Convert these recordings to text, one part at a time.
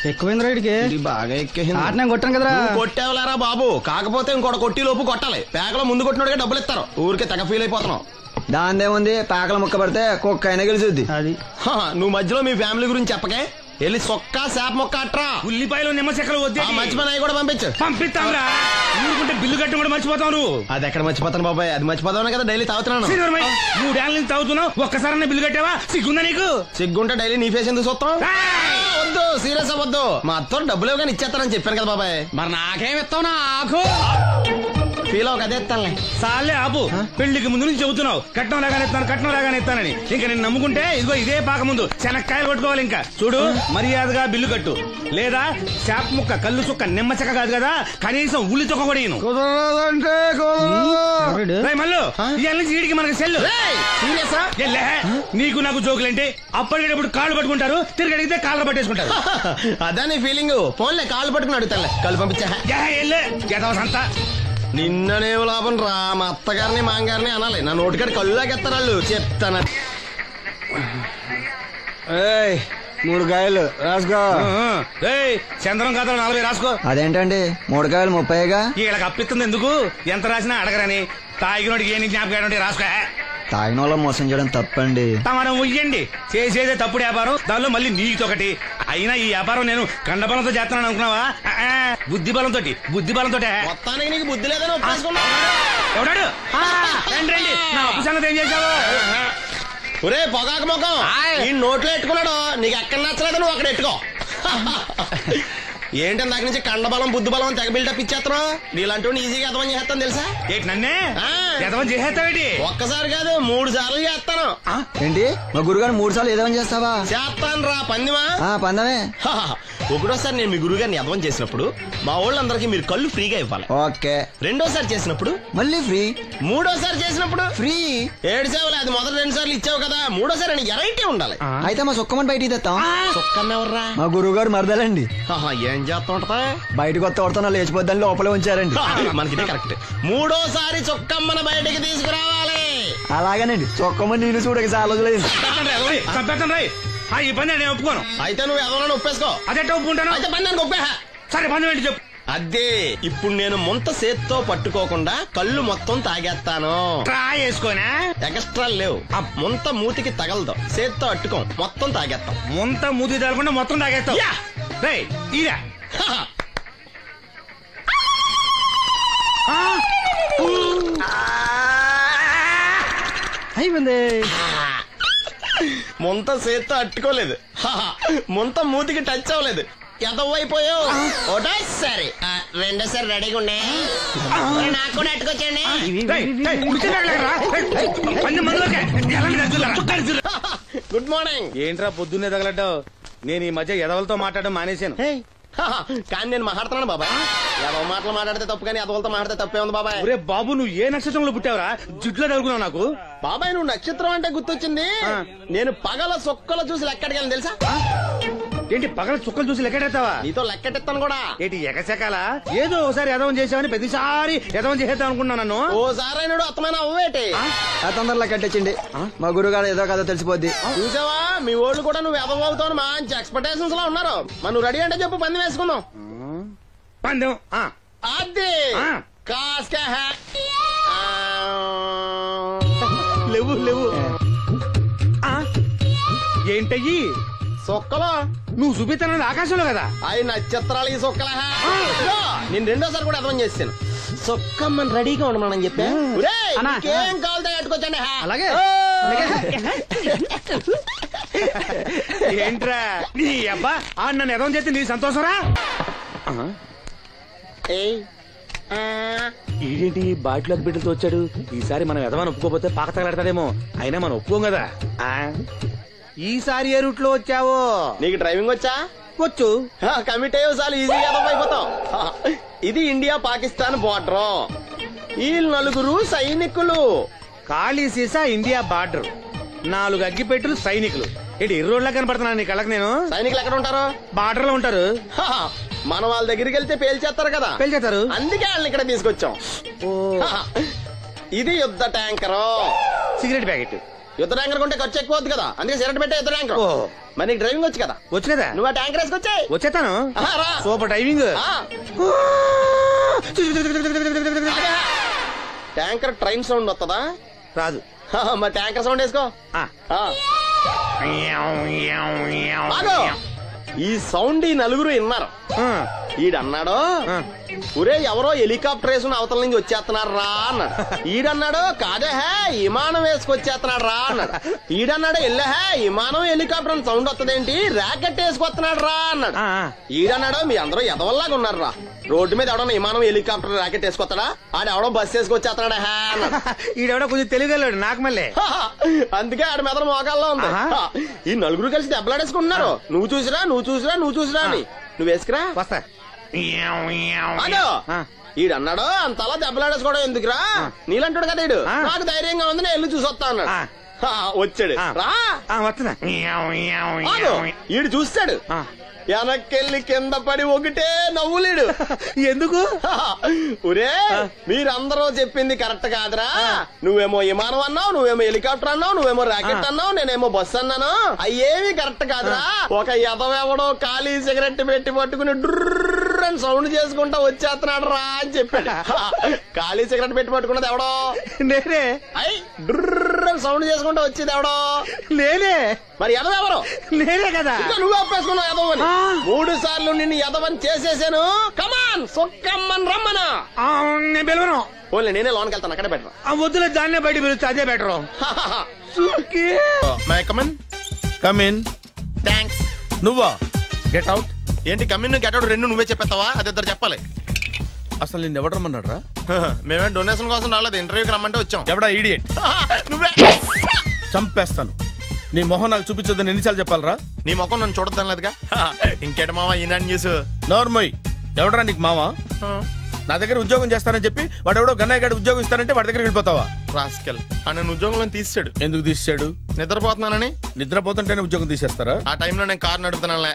ఎక్కువైంది రైడ్కి బాగా ఎక్కేసింది కొట్టాను కదరా. కొట్టేవలేరా బాబు, కాకపోతే ఇంకోటి కొట్టి లోపు కొట్టాలి. పేకలో ముందు కొట్టినోడిగా డబ్బులు ఇస్తారు. ఊరికే తెగ ఫీల్ అయిపోతున్నావు. దాందేముంది, పేకల ముక్క పడితే కుక్క అయినా గెలిచుద్ది. అది నువ్వు మధ్యలో మీ ఫ్యామిలీ గురించి చెప్పకే. వెళ్ళి సొక్క శాప మొక్క అట్రా. ఉల్లిపాయలు నిమ్మ చెక్కలు వద్దే. మంచి పని కూడా పంపించు. పంపిస్తాంరా. ఊరుకుంటే బిల్లు కట్టి కూడా మర్చిపోతావు నువ్వు. అది ఎక్కడ మర్చిపోతాను బాబాయ్, అది మర్చిపోతావు కదా డైలీ తాగుతున్నాను. 3 ఏళ్ళ నుంచి తాగుతున్నావు, ఒక్కసారి బిల్లు కట్టావా? సిగ్గుందా నీకు? సిగ్గుంటే డైలీ నీ ఫేస్ ఎందుకు చూస్తాం? వద్దు, సీరియస్ అవ్వద్దు. మా అత్తో డబ్బులు ఇవ్వగానే ఇచ్చేస్తానని చెప్పాను కదా బాబాయ్. మరి నాకేం ఇస్తావు? నాకు ఫీల్ అవ్వక అదే ఇస్తానులే. సాలే ఆపు. పెళ్లికి ముందు నుంచి చెబుతున్నావు కట్నం లాగానే ఇస్తాను, కట్నం లాగానే ఇస్తానని. ఇంకా నేను నమ్ముకుంటే ఇదిగో ఇదే పాక ముందు శనక్కాయలు కొట్టుకోవాలి. ఇంకా చూడు, మర్యాదగా బిల్లు కట్టు, లేదా చేప ముక్క, కళ్ళు చుక్క, నిమ్మ చెక్క కాదు కదా, కనీసం ఉల్లి తొక్క కూడా ఇను. మళ్ళీ ఇవాళ నుంచి వీడికి మనకి సెల్లు. నీకు నాకు జోకులేంటి? అప్పటికేటప్పుడు కాళ్ళు పట్టుకుంటారు, తిరిగి అడిగితే కాళ్ళు పట్టేసుకుంటారు. అదే నీ ఫీలింగ్. ఫోన్లే కాళ్ళు పట్టుకుని అడుగుతానులే. కళ్ళు పంపించా. నిన్ననేం లాభం రా, మా అత్తగారిని మాంగారిని అనాలి. నా నోటికాడ కళ్ళు లాగెత్తారు వాళ్ళు. చెప్తాను. 3 కాయలు రాసుకో. చంద్రం కథలు 40 రాసుకో. అదేంటండి 3 కాయలు 30గా? వీళ్ళకి అప్పిస్తుంది ఎందుకు? ఎంత రాసినా అడగరని. తాగినోడికి ఏ జ్ఞాపకం రాసుకో. తాగిన వాళ్ళ మోసం చేయడం తప్పండి. మనం ఉయ్యండి, చేసేదే తప్పుడు వ్యాపారం, దానిలో మళ్ళీ నీతోకటి. అయినా ఈ వ్యాపారం నేను కండబలంతో చేస్తున్నాను అనుకున్నావా? బుద్ధి బలంతో. మొత్తానికి నీకు బుద్ధి లేదని ఎవడాడు? రండి, నా అప్పు సంగతి ఏం చేశావు? ఒరే పొగాకు ముఖం, ఈ నోట్లో ఎట్టుకున్నాడు. నీకు ఎక్కడ నచ్చలేదు, నువ్వు అక్కడ ఎట్టుకో. ఏంటి దాని నుంచి కండబలం బుద్ధి బలం తెగ బిల్డప్ ఇచ్చేస్తున్నావు? నీలాంటి ఈజీగా ఎదవని చేస్తాను తెలుసా? ఏంటి నన్నే ఎదవని చేసేస్తావేంటి? ఒక్కసారి కాదు 3 సార్లు చేస్తాను. ఏంటి మా గురుగారు 3 సార్లు ఎదవని చేస్తావా? చేస్తాను రా. పందిమా? పందమే. ఒకటోసారి నేను మీ గురుగారిని ఎదవని చేసినప్పుడు మా వాళ్ళందరికీ మీరు కళ్ళు ఫ్రీగా ఇవ్వాలి. ఓకే. రెండోసారి చేసినప్పుడు మళ్ళీ ఫ్రీ. మూడోసారి చేసినప్పుడు ఫ్రీ. 7 సేవలు. అది మొదటి 2 సార్లు ఇచ్చావు కదా, మూడోసారి ఎరైటీ ఉండాలి. అయితే మా సుక్కమని బయటికి తెస్తాం. సుక్కమ్మ ఎవర్రా? మా గురువు గారు మరదలండి. ఏం చేస్తా ఉంటదా? బయటకు వస్తా కొడతా లేచిపోద్దని లోపలే ఉంచారండి. మనకి కరెక్ట్. మూడోసారి చొక్కమ్మని బయటకి తీసుకురావాలి. అలాగేనండి. చొక్కమ్మని నేను చూడక చాలా రోజులైంది. ఈ పని నేను ఒప్పుకోను. అయితే నువ్వు ఎవరైనా ఒప్పేసుకో. అదే ఒప్పుకుంటాను. అయితే పని దానికి ఒప్పే. సరే పని ఏంటి చెప్పు. అదే ఇప్పుడు నేను ముంత చేత్తో పట్టుకోకుండా కళ్ళు మొత్తం తాగేస్తాను. ట్రై చేసుకోనా? ఎక్స్ట్రా లేవు. ముంత మూతికి తగలదు, చేత్తో అట్టుకో, మొత్తం తాగేస్తాం. ముంత మూతి తగలకుండా మొత్తం తాగేస్తాం. ఇరా అయిపోయింది. ముంత చేత్తో అట్టుకోలేదు, ముంత మూతికి టచ్ అవ్వలేదు. ఎదవైపోయావు. ఒకటోసారి రెండోసారి రెడీగా ఉండే. నాకు కూడా అట్టుకొచ్చండి. Good morning. ఏంట్రా పొద్దున్నే తగలడ్డావు? నేను ఈ మధ్య ఎదవలతో మాట్లాడడం మానేశాను. కానీ నేను మాట్లాడుతున్నాను బాబాయ్. ఎదవ మాటలు మాట్లాడితే తప్పు, కానీ ఎదవలతో మాట్లాడితే తప్పే ఉంది బాబాయ్. ఒరే బాబు, నువ్వు ఏ నక్షత్రంలో పుట్టావురా? జుట్లో తగులుకున్నావు నాకు. బాబాయ్ నువ్వు నక్షత్రం అంటే గుర్తొచ్చింది. నేను పగల సొక్కలు చూసి లెక్కడికి తెలుసా? ఏంటి పగల చుక్కలు చూసి లెక్కెడతావా? నీతో లెక్కెట్టాను కూడా. ఏంటి ఎగసెకాల? ఏదో ఒకసారి ఎదవం చేసావని ప్రతిసారి ఎదవం చేసేద్దాం అనుకున్నా నన్ను. ఓసారి అయినాడు అత్తమైన అవ్వేటి. తొందరలో లెక్కెట్టండి. మా గురుగారు ఏదో కదా తెలిసిపోద్ది. చూసావా, మీ వాళ్ళు కూడా నువ్వు ఎదవ అవుతావు మంచి ఎక్స్పెక్టేషన్స్ లో ఉన్నారు. మనం రెడీ అంటే చెప్పు, పందెం వేసుకుందాం. పందెం అది కాస్క లేవు ఏంటయ్యి సొక్కలో నువ్వు చూపిస్తానది ఆకాశంలో కదా? అవి నక్షత్రాలు ఈ సొక్కల. నేను రెండోసారి కూడా అర్థం చేస్తాను. సొక్కమ్మని రెడీగా ఉండమని చెప్పా. ఏం కావాలితే కట్టుకొచ్చండి. అలాగే. ఏంట్రా నీ అబ్బా నన్ను ఎదవం చేస్తే నీ సంతోషరా? ఈడేంటి బాటిలోకి బిడ్డలతో వచ్చాడు? ఈసారి మనం ఎదవని ఒప్పుకోపోతే పాక తగలాడతాడేమో. అయినా మనం ఒప్పుకోం కదా. ఈసారి ఏ రూట్ లో వచ్చావో? నీకు డ్రైవింగ్ వచ్చా? వచ్చు. కమిట్ అయ్యే సార్లు ఈజీగా అయిపోతాం. ఇది ఇండియా పాకిస్తాన్ బోర్డర్. ఈ 4 సైనికులు. ఖాళీ సీసా ఇండియా బార్డర్, 4 అగ్గిపెట్టులు సైనికులు. ఏంటి ఎర్రోడ్లా కనపడుతున్నాను నీ కళ్ళకి నేను? సైనికులు ఎక్కడ ఉంటారు? బార్డర్ లో ఉంటారు. మనం వాళ్ళ దగ్గరికి వెళ్తే పేల్చేస్తారు కదా. పేల్చేస్తారు. అందుకే వాళ్ళని ఇక్కడ తీసుకొచ్చాం. ఇది యుద్ధ ట్యాంకరు. Cigarette packet. యుద్ధ ట్యాంకర్ కొంటే ఖర్చు ఎక్కువ అవుతుంది కదా, అందుకే సిగరెట్ పెట్టే యుద్ధ ట్యాంకర్. మరి నీకు డ్రైవింగ్ వచ్చు కదా? వచ్చు కదా. నువ్వు ఆ ట్యాంకర్ వేసుకొచ్చాయి. వచ్చేస్తాను. Super driving. Tanker train sound వస్తుందా? రాదు. మరి ట్యాంకర్ సౌండ్ వేసుకో. ఈ సౌండ్ ఈ నలుగురు విన్నారు. ఈడన్నాడు, ఒరే ఎవరో హెలికాప్టర్ వేసుకుని అవతల నుంచి వచ్చేస్తున్నాడు రా అన్నాడు. ఈడన్నాడు, కాదే విమానం వేసుకొచ్చేస్తున్నాడు రా అన్నాడు. ఈడన్నాడు, ఎల్లహే విమానం హెలికాప్టర్ సౌండ్ వస్తుందేంటి, ర్యాకెట్ వేసుకొస్తున్నాడు రా అన్నాడు. ఈడన్నాడు, మీ అందరూ ఎదవల్లాగా ఉన్నారు రా, రోడ్డు మీద ఎవడన్నా విమానం హెలికాప్టర్ ర్యాకెట్ వేసుకొస్తాడా, ఆడెవడో బస్సు వేసుకొచ్చేస్తున్నాడు హే అన్నాడు. ఈడెవడో కొంచెం తెలియగలడు నాకు మళ్ళీ. అందుకే ఆడ మెదడు మోకాల్లో ఉంది. ఈ నలుగురు కలిసి దెబ్బలాడేసుకుంటున్నారు. నువ్వు చూసిరా అని. నువ్వు వేసుకురా. వస్తా. ఈడన్నాడు, అంతలా దెబ్బలాడేసుకోవడం ఎందుకురా, నీలంటాడు కదా ఈడు, నాకు ధైర్యంగా ఉంది, నేను వెళ్ళి చూసొస్తా అన్నాడు. వచ్చాడు రా. వస్తున్నా. ఈడు చూస్తాడు, వెనక్కెళ్ళి కింద పడి ఒకటే నవ్వులేడు. ఎందుకు? ఒరే మీరందరూ చెప్పింది కరెక్ట్ కాదురా, నువ్వేమో విమానం అన్నావు, నువ్వేమో హెలికాప్టర్ అన్నావు, నువ్వేమో రాకెట్ అన్నావు, నేనేమో బస్సు అన్నాను, అయ్యేవి కరెక్ట్ కాదురా. ఒక ఎదవెవడో ఖాళీ సిగరెట్ పెట్టి పట్టుకుని డ్రర్ అని సౌండ్ చేసుకుంటా వచ్చేస్తున్నాడు రా అని చెప్పాడు. ఖాళీ సిగరెట్ పెట్టి పట్టుకున్నది ఎవడో? నేనే. అయ్యి డ్రర్ అని సౌండ్ చేసుకుంటా వచ్చేది ఎవడో? నేనే. మరి ఎదవెవరు? నేనే కదా. నువ్వు ఒప్పేసుకున్నావు ఎదవని. 3 సార్లు నిన్ను ఎదవని చేసేసాను. కమాన్ సొక్కమ్మని రమ్మను. నేను పిలవను. ఓన్లీ నేనే లోనికి వెళ్తాను, అక్కడే బెటర్. వద్దులే, దాన్నే బయట పిలుస్తా, అదే బెటర్. కమిన్. థ్యాంక్స్. నువ్వా? Get out. ఏంటి కమిన్ గెట్ అవుట్ రెండు నువ్వే చెప్పేస్తావా? అది ఇద్దరు చెప్పాలి. అసలు నిన్ను ఎవడు రమ్మన్నాడు రా? మేమే డొనేషన్ కోసం రాలేదు, ఇంటర్వ్యూకి రమ్మంటే వచ్చాం. ఎవడా ఈడియట్? నువ్వే. చంపేస్తాను. నీ మొహం నాకు చూపించొద్దని ఎన్నిసార్లు చెప్పాలరా? నీ మొహం నన్ను చూడద్దాం లేదుగా. ఇంకేట మావా ఈనాడు న్యూస్. నోర్మోయ్, ఎవడరా నీకు మావా? నా దగ్గర ఉద్యోగం చేస్తానని చెప్పి వాడు ఎవడో గన్నయ్య గడి ఉద్యోగం ఇస్తానంటే వాడి దగ్గర వెళ్ళిపోతావా? రాస్కెల్, నన్ను ఉద్యోగంలో తీసాడు. ఎందుకు తీసాడు? నిద్రపోతున్నానని. నిద్రపోతుంటేనే ఉద్యోగం తీసేస్తారా? ఆ టైంలో నేను కారు నడుపుతున్నానులే.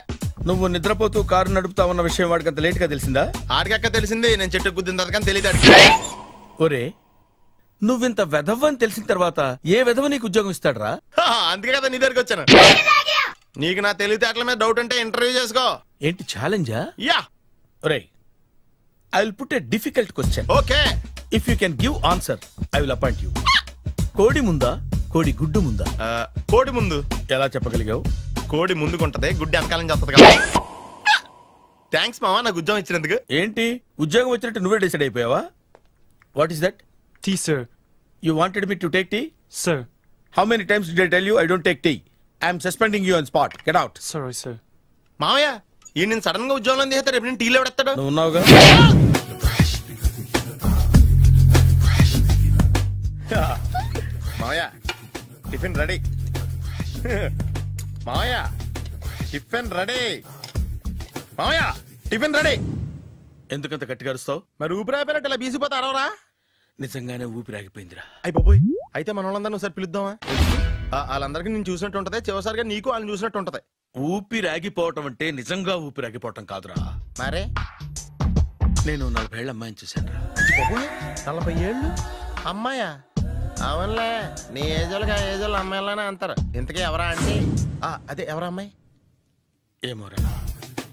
నువ్వు నిద్రపోతూ కారు నడుపుతా ఉన్న విషయం వాడికి అంత లేట్ గా తెలిసిందా? ఆడికక్క తెలిసింది, నేను చెట్టు గుద్దిన తర్వాత తెలియదు. ఒరే, నువ్వింత వెధవ అని తెలిసిన తర్వాత ఏ వెధవ నీకు ఉద్యోగం ఇస్తాడరా? అందుకే కదా నీ దగ్గరికి వచ్చాను. నీకు నా తెలివితేటల మీద డౌట్ అంటే ఇంటర్వ్యూ చేసుకో. ఏంటి ఛాలెంజా? యా. ఒరే, I will put a difficult question. Okay. If you can give answer I will appoint you. కోడి ముందా, కోడి గుడ్డు ముందా? కోడి ముందు. ఎలా చెప్పగలిగావు? కోడి ముందుకుంటది, గుడ్డి వెనకాల నుంచి వస్తుంది కదా. థ్యాంక్స్ మావా నాకు ఉద్యోగం ఇచ్చినందుకు. ఏంటి ఉద్యోగం వచ్చినట్టు నువ్వే డిసైడ్ అయిపోయావా? What is that? Tea, sir. You wanted me to take tea? Sir. How many times did I tell you I don't take tea? I am suspending you on spot. Get out. Sorry, sir. మావయ్య ఈ నేను sudden గా ఉద్యోగంలో తీస్తాడు, రేపు నేను టీలో ఎవడెత్తాడు? నువ్వు ఉన్నావుగా. మావయ్య టిఫిన్ రెడీ. మావయ్య టిఫిన్ రెడీ. మావయ్య టిఫిన్ రెడీ. ఎందుకంత గట్టిగా అరుస్తావు? మరి ఊపిరాయిపోయినట్టు ఇలా బీసిపోతే అరవరా? నిజంగానే ఊపిరాగిపోయిందిరా. అయ్యి బాబోయ్, అయితే మన వాళ్ళందరినీ ఒకసారి పిలుద్దామా? వాళ్ళందరికీ నేను చూసినట్టు ఉంటది, చివరిసారిగా నీకు వాళ్ళని చూసినట్టు ఉంటది. ఊపిరాగిపోవటం అంటే నిజంగా ఊపిరాగిపోవటం కాదురా. మరే నేను 40 ఏళ్ల అమ్మాయిని చూశాను రా. 40 ఏళ్ళు అమ్మాయా? అవునులే, నీ ఏజోళ్ళకి ఆ ఏజోళ్ళు అమ్మాయిలానే అంటారు. ఇంతకీ ఎవరా అంటే? అదే ఎవరా అమ్మాయి? ఏమోరా,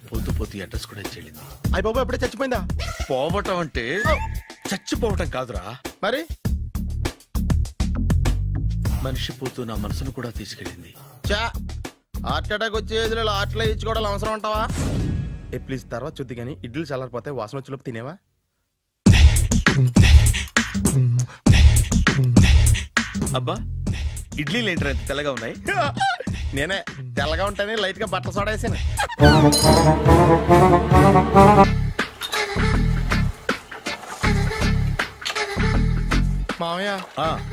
పోతూ పోతూ అడ్రస్ కూడా చెల్లింది. అయ్యి బాబు ఎప్పుడే చచ్చిపోయిందా? పోవటం అంటే చచ్చిపోవటం కాదురా, మరి మనిషి పోతూ నా మనసును కూడా తీసుకెళ్ళింది. చా, హార్ట్ అటాక్ వచ్చే ఏజ్లో హార్ట్లో ఇచ్చుకోవడం అవసరం అంటావా? ప్లీజ్ తర్వాత చూద్ది కానీ ఇడ్లీ చల్లారిపోతే వాసన వచ్చేలోపు తినేవా? అబ్బా, ఇడ్లీలు ఏంట్రా ఇంత తెల్లగా ఉన్నాయి? నేనే తెల్లగా ఉంటానే లైట్ గా బట్టలు సోడా వేసాను. మామయ్య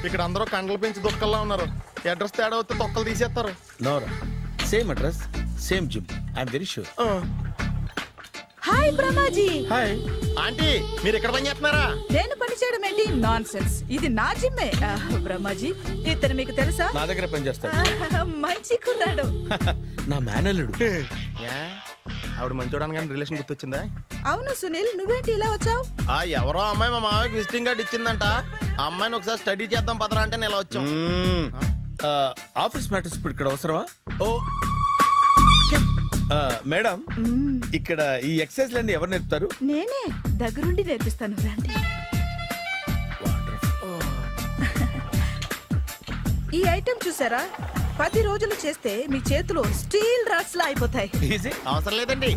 ఇక్కడ అందరూ కండలు పెంచి దుక్కల్లా ఉన్నారు. అడ్రస్ తేడా వస్తే తొక్కలు తీసేస్తారు. Nora, same address same gym, I'm very sure. Hi Brahmaji. Hi aunty, మీరు ఇక్కడ పని చేస్తున్నారా? నేను పని చేయడం ఏంటి? నాన్ సెన్స్, ఇది నా జిమ్మే. బ్రహ్మాజీ, ఇతను మీకు తెలుసా? నా దగ్గర పని చేస్తాడు. మంచి కుర్రాడు. నా మేనల్లుడు. ఆవిడ మంచోడానికి కానీ రిలేషన్ గుర్తొచ్చిందా? అవును సునీల్, నువ్వేంటి ఇలా వచ్చావు? ఎవరో అమ్మాయి మా మామయ్యకి విజిటింగ్ కార్డు ఇచ్చిందంట. ఆ అమ్మాయిని ఒకసారి స్టడీ చేద్దాం పదరా అంటే నేను ఇలా వచ్చాం. ఆఫీస్ మ్యాటర్స్ ఇప్పుడు ఇక్కడ అవసరమా? ఓ మేడం, ఇక్కడ ఈ ఎక్సర్సైజ్ లన్నీ ఎవరు నేర్పుతారు? నేనే దగ్గరుండి నేర్పిస్తాను, రండి. ఈ ఐటెం చూసారా, 10 రోజులు చేస్తే మీ చేతులు స్టీల్ రాట్స్ లా అయిపోతాయి. ఈజీ. అవసరం లేదండి,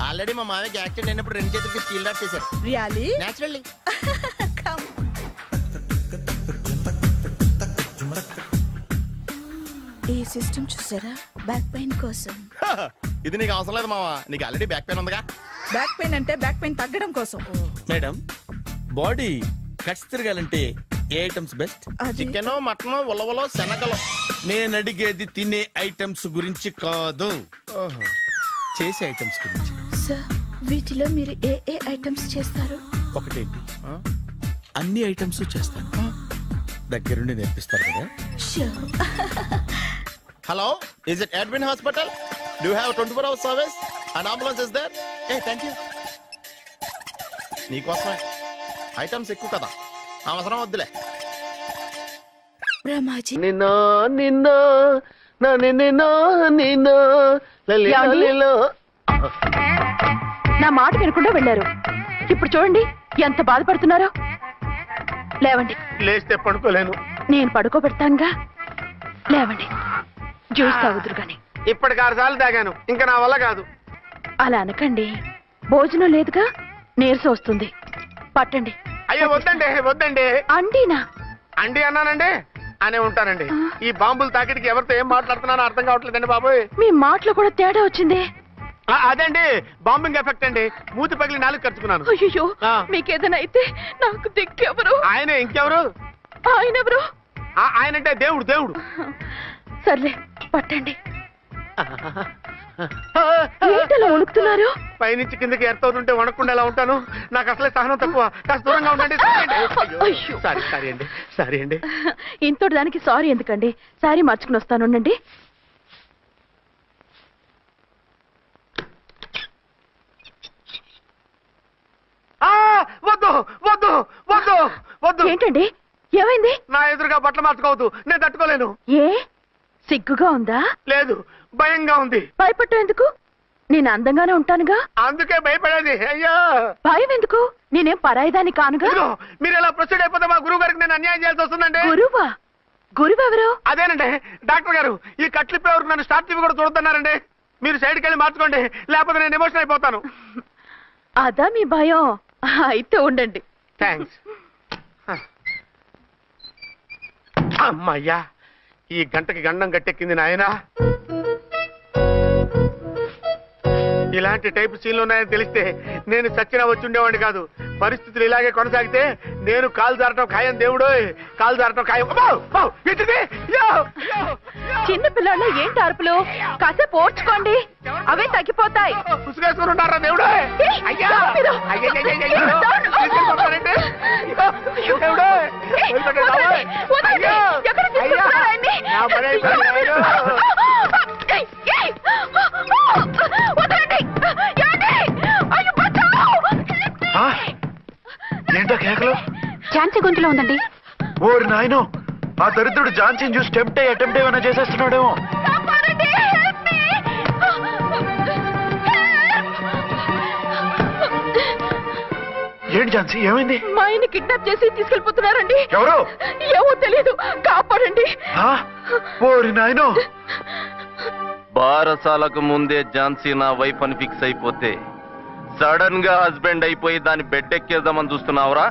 ఆల్రెడీ మా మామయ్యకి యాక్సిడెంట్ అయినప్పుడు 2 చేతులకి స్టీల్ డాట్ చేశారు. రియల్లీ? నేచురల్లీ. Come. ఈ సిస్టమ్ చూసారా, బ్యాక్ పెయిన్ కోసం. ఇది నీకు అవసరం లేదు మావా, నీకు ఆల్రెడీ బ్యాక్ పెయిన్ ఉందిగా. బ్యాక్ పెయిన్ అంటే బ్యాక్ పెయిన్ తగ్గడం కోసం. మేడం, బాడీ కట్స్ తిరగాలంటే ఏ ఐటమ్స్ బెస్ట్? చికెన్, మటన్, ఉలవలో, శనగలు. నేను అడిగేది తినే ఐటమ్స్ గురించి కాదు, చేసే ఐటమ్స్ గురించి. సార్, వీటిలో మీరు ఏ ఏ ఐటమ్స్ చేస్తారు? ఒకటేంటి, అన్ని ఐటమ్స్ చేస్తాను. దగ్గరుండి నేర్పిస్తారు కదా? Sure. Hello, is it admin hospital? Do you have 24 hours service and ambulance is there? Thank you. నీకోసమే ఐటమ్స్ ఎక్కువ కదా, అవసరం వద్దులే. బ్రహ్మాజీ, నా మాట వినకుండా వెళ్ళారు. ఇప్పుడు చూడండి ఎంత బాధపడుతున్నారో. లేవండి. లేస్తే పడుకోలేను. నేను పడుకోబెడతానుగా. లేవండి, జ్యూస్ తాగుదురు గాని. ఇప్పటికి 6 సార్లు తాగాను, ఇంకా నా వల్ల కాదు. అలా అనకండి, భోజనం లేదుగా, నీరసం వస్తుంది. పట్టండి. అయ్యో వద్దండి, వద్దండి. అండినా? అండి అన్నానండి, అనే ఉంటానండి. ఈ బాంబులు తాకిడికి ఎవరితో ఏం మాట్లాడుతున్నానో అర్థం కావట్లేదండి బాబోయ్. మీ మాటలో కూడా తేడా వచ్చింది. అదండి బాంబింగ్ ఎఫెక్ట్ అండి, మూతి పగిలి 4 ఖర్చుకున్నాను. అయ్యో, మీకేదైనా అయితే నాకు దిక్కెవరు? ఆయన ఇంకెవరు? ఆయన ఎవరు? ఆయనంటే దేవుడు. దేవుడు. సర్లే, పట్టండి. ఏంటలా వణుకుతున్నారు? పైనుంచి కిందకి ఎర్తవుతుంటే వణకుండా ఎలా ఉంటాను? నాకు అసలే సహనం తక్కువ, కాస్త దూరంగా ఉండండి. సారీ అండి. ఇంతటి దానికి సారీ ఎందుకండి? సారీ మార్చుకుని వస్తాను, ఉండండి. వద్దు వద్దు వద్దు వద్దు. ఏంటండి, ఏమైంది? నా ఎదురుగా బట్టలు మార్చుకోవద్దు, నేను తట్టుకోలేను. ఏ, సిగ్గుగా ఉందా? లేదు, భయంగా ఉంది. భయపట్టు ఎందుకు? నేను అందంగానే ఉంటానుగా. అందుకే భయపడేది. అయ్యో, భయం ఎందుకు? నేనేం పరాయిదాన్ని కానుగా. మీరు ఎలా ప్రొసీడ్ అయిపోతే మా గురువు గారికి నేను అన్యాయం చేయాల్సి వస్తుందండి. గురువా? గురువెవరు? అదేనండి డాక్టర్ గారు, ఈ కట్లిప్పే వరకు నన్ను స్టార్ట్ టీవీ కూడా చూడొద్దన్నారండి. మీరు సైడ్కి వెళ్ళి మార్చుకోండి, లేకపోతే నేను ఎమోషన్ అయిపోతాను. అదా మీ భయం? అయితే ఉండండి. థ్యాంక్స్. అమ్మయ్యా, ఈ గంటకి గండం గట్టెక్కింది నాయనా. ఇలాంటి టైప్ సీన్లు ఉన్నాయని తెలిస్తే నేను సచ్చినా వచ్చి ఉండేవాడిని కాదు. పరిస్థితులు ఇలాగే కొనసాగితే నేను కాలు జారటం ఖాయం. దేవుడు, కాలు జారటం ఖాయం. చిన్న పిల్లలు ఏంటి అరుపులు? కాసేపు ఓర్చుకోండి, అవే తగ్గిపోతాయి. పుసుకేసుకుని ఉంటారా దేవుడు? ఏంటో కేకలు? ఝాన్సీ గొంతులో ఉందండి. ఓరి నాయనో, ఆ దరిద్రుడు ఝాన్సీని చూసి అటెంప్ట్ ఏమైనా చేసేస్తున్నాడేమో. ఏంటి ఝాన్సీ, ఏమైంది? మా ఆయన కిడ్నాప్ చేసి తీసుకెళ్లిపోతున్నారండి. ఎవరు? ఏమో తెలియదు, కాపాడండి. ఓరి నాయనో. బారసాలకు ముందే ఝాన్సీ నా వైఫ్ అని ఫిక్స్ అయిపోతే సడన్ గా హస్బెండ్ అయిపోయి దాన్ని బెడ్ ఎక్కేద్దామని చూస్తున్నావురా?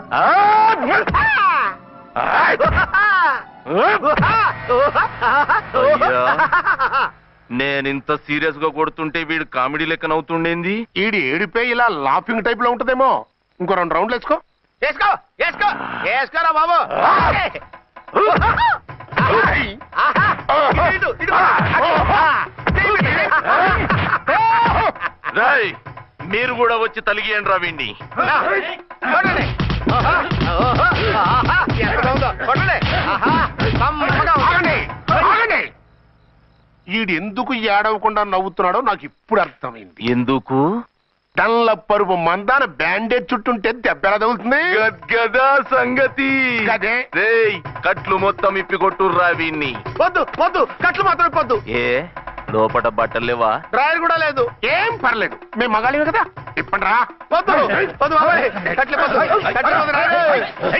నేనింత సీరియస్ గా కొడుతుంటే వీడు కామెడీ లెక్క నవ్వుతుండేంది? ఈడి ఏడిపే ఇలా లాఫింగ్ టైప్ లో ఉంటదేమో. ఇంకో 2 రౌండ్లు వేసుకో. వేసుకోరా బాబు. రాయ్, మీరు కూడా వచ్చి తలిగియండి రా వీణ్ణి. ఈడు ఎందుకు ఏడవకుండా నవ్వుతున్నాడో నాకు ఇప్పుడు అర్థమైంది. ఎందుకు? టన్ల పరుపు మందాన బ్యాండేజ్ చుట్టుంటే దెబ్బ ఎలా తగులుతుంది? గదా సంగతి గదే. రేయ్ కట్లు మొత్తం ఇప్పి కొట్టుర్రా వీన్ని. వద్దు వద్దు, కట్లు మాత్రం పొద్దు. ఏ లోపట బట్టలేవా? డ్రాయర్ కూడా లేదు. ఏం పర్లేదు, మేము మగాళివే కదా. ఇప్పండి రా. వద్దు వద్దు బాబాయ్, కట్లు పొద్దు, కట్లు పొద్దు రా.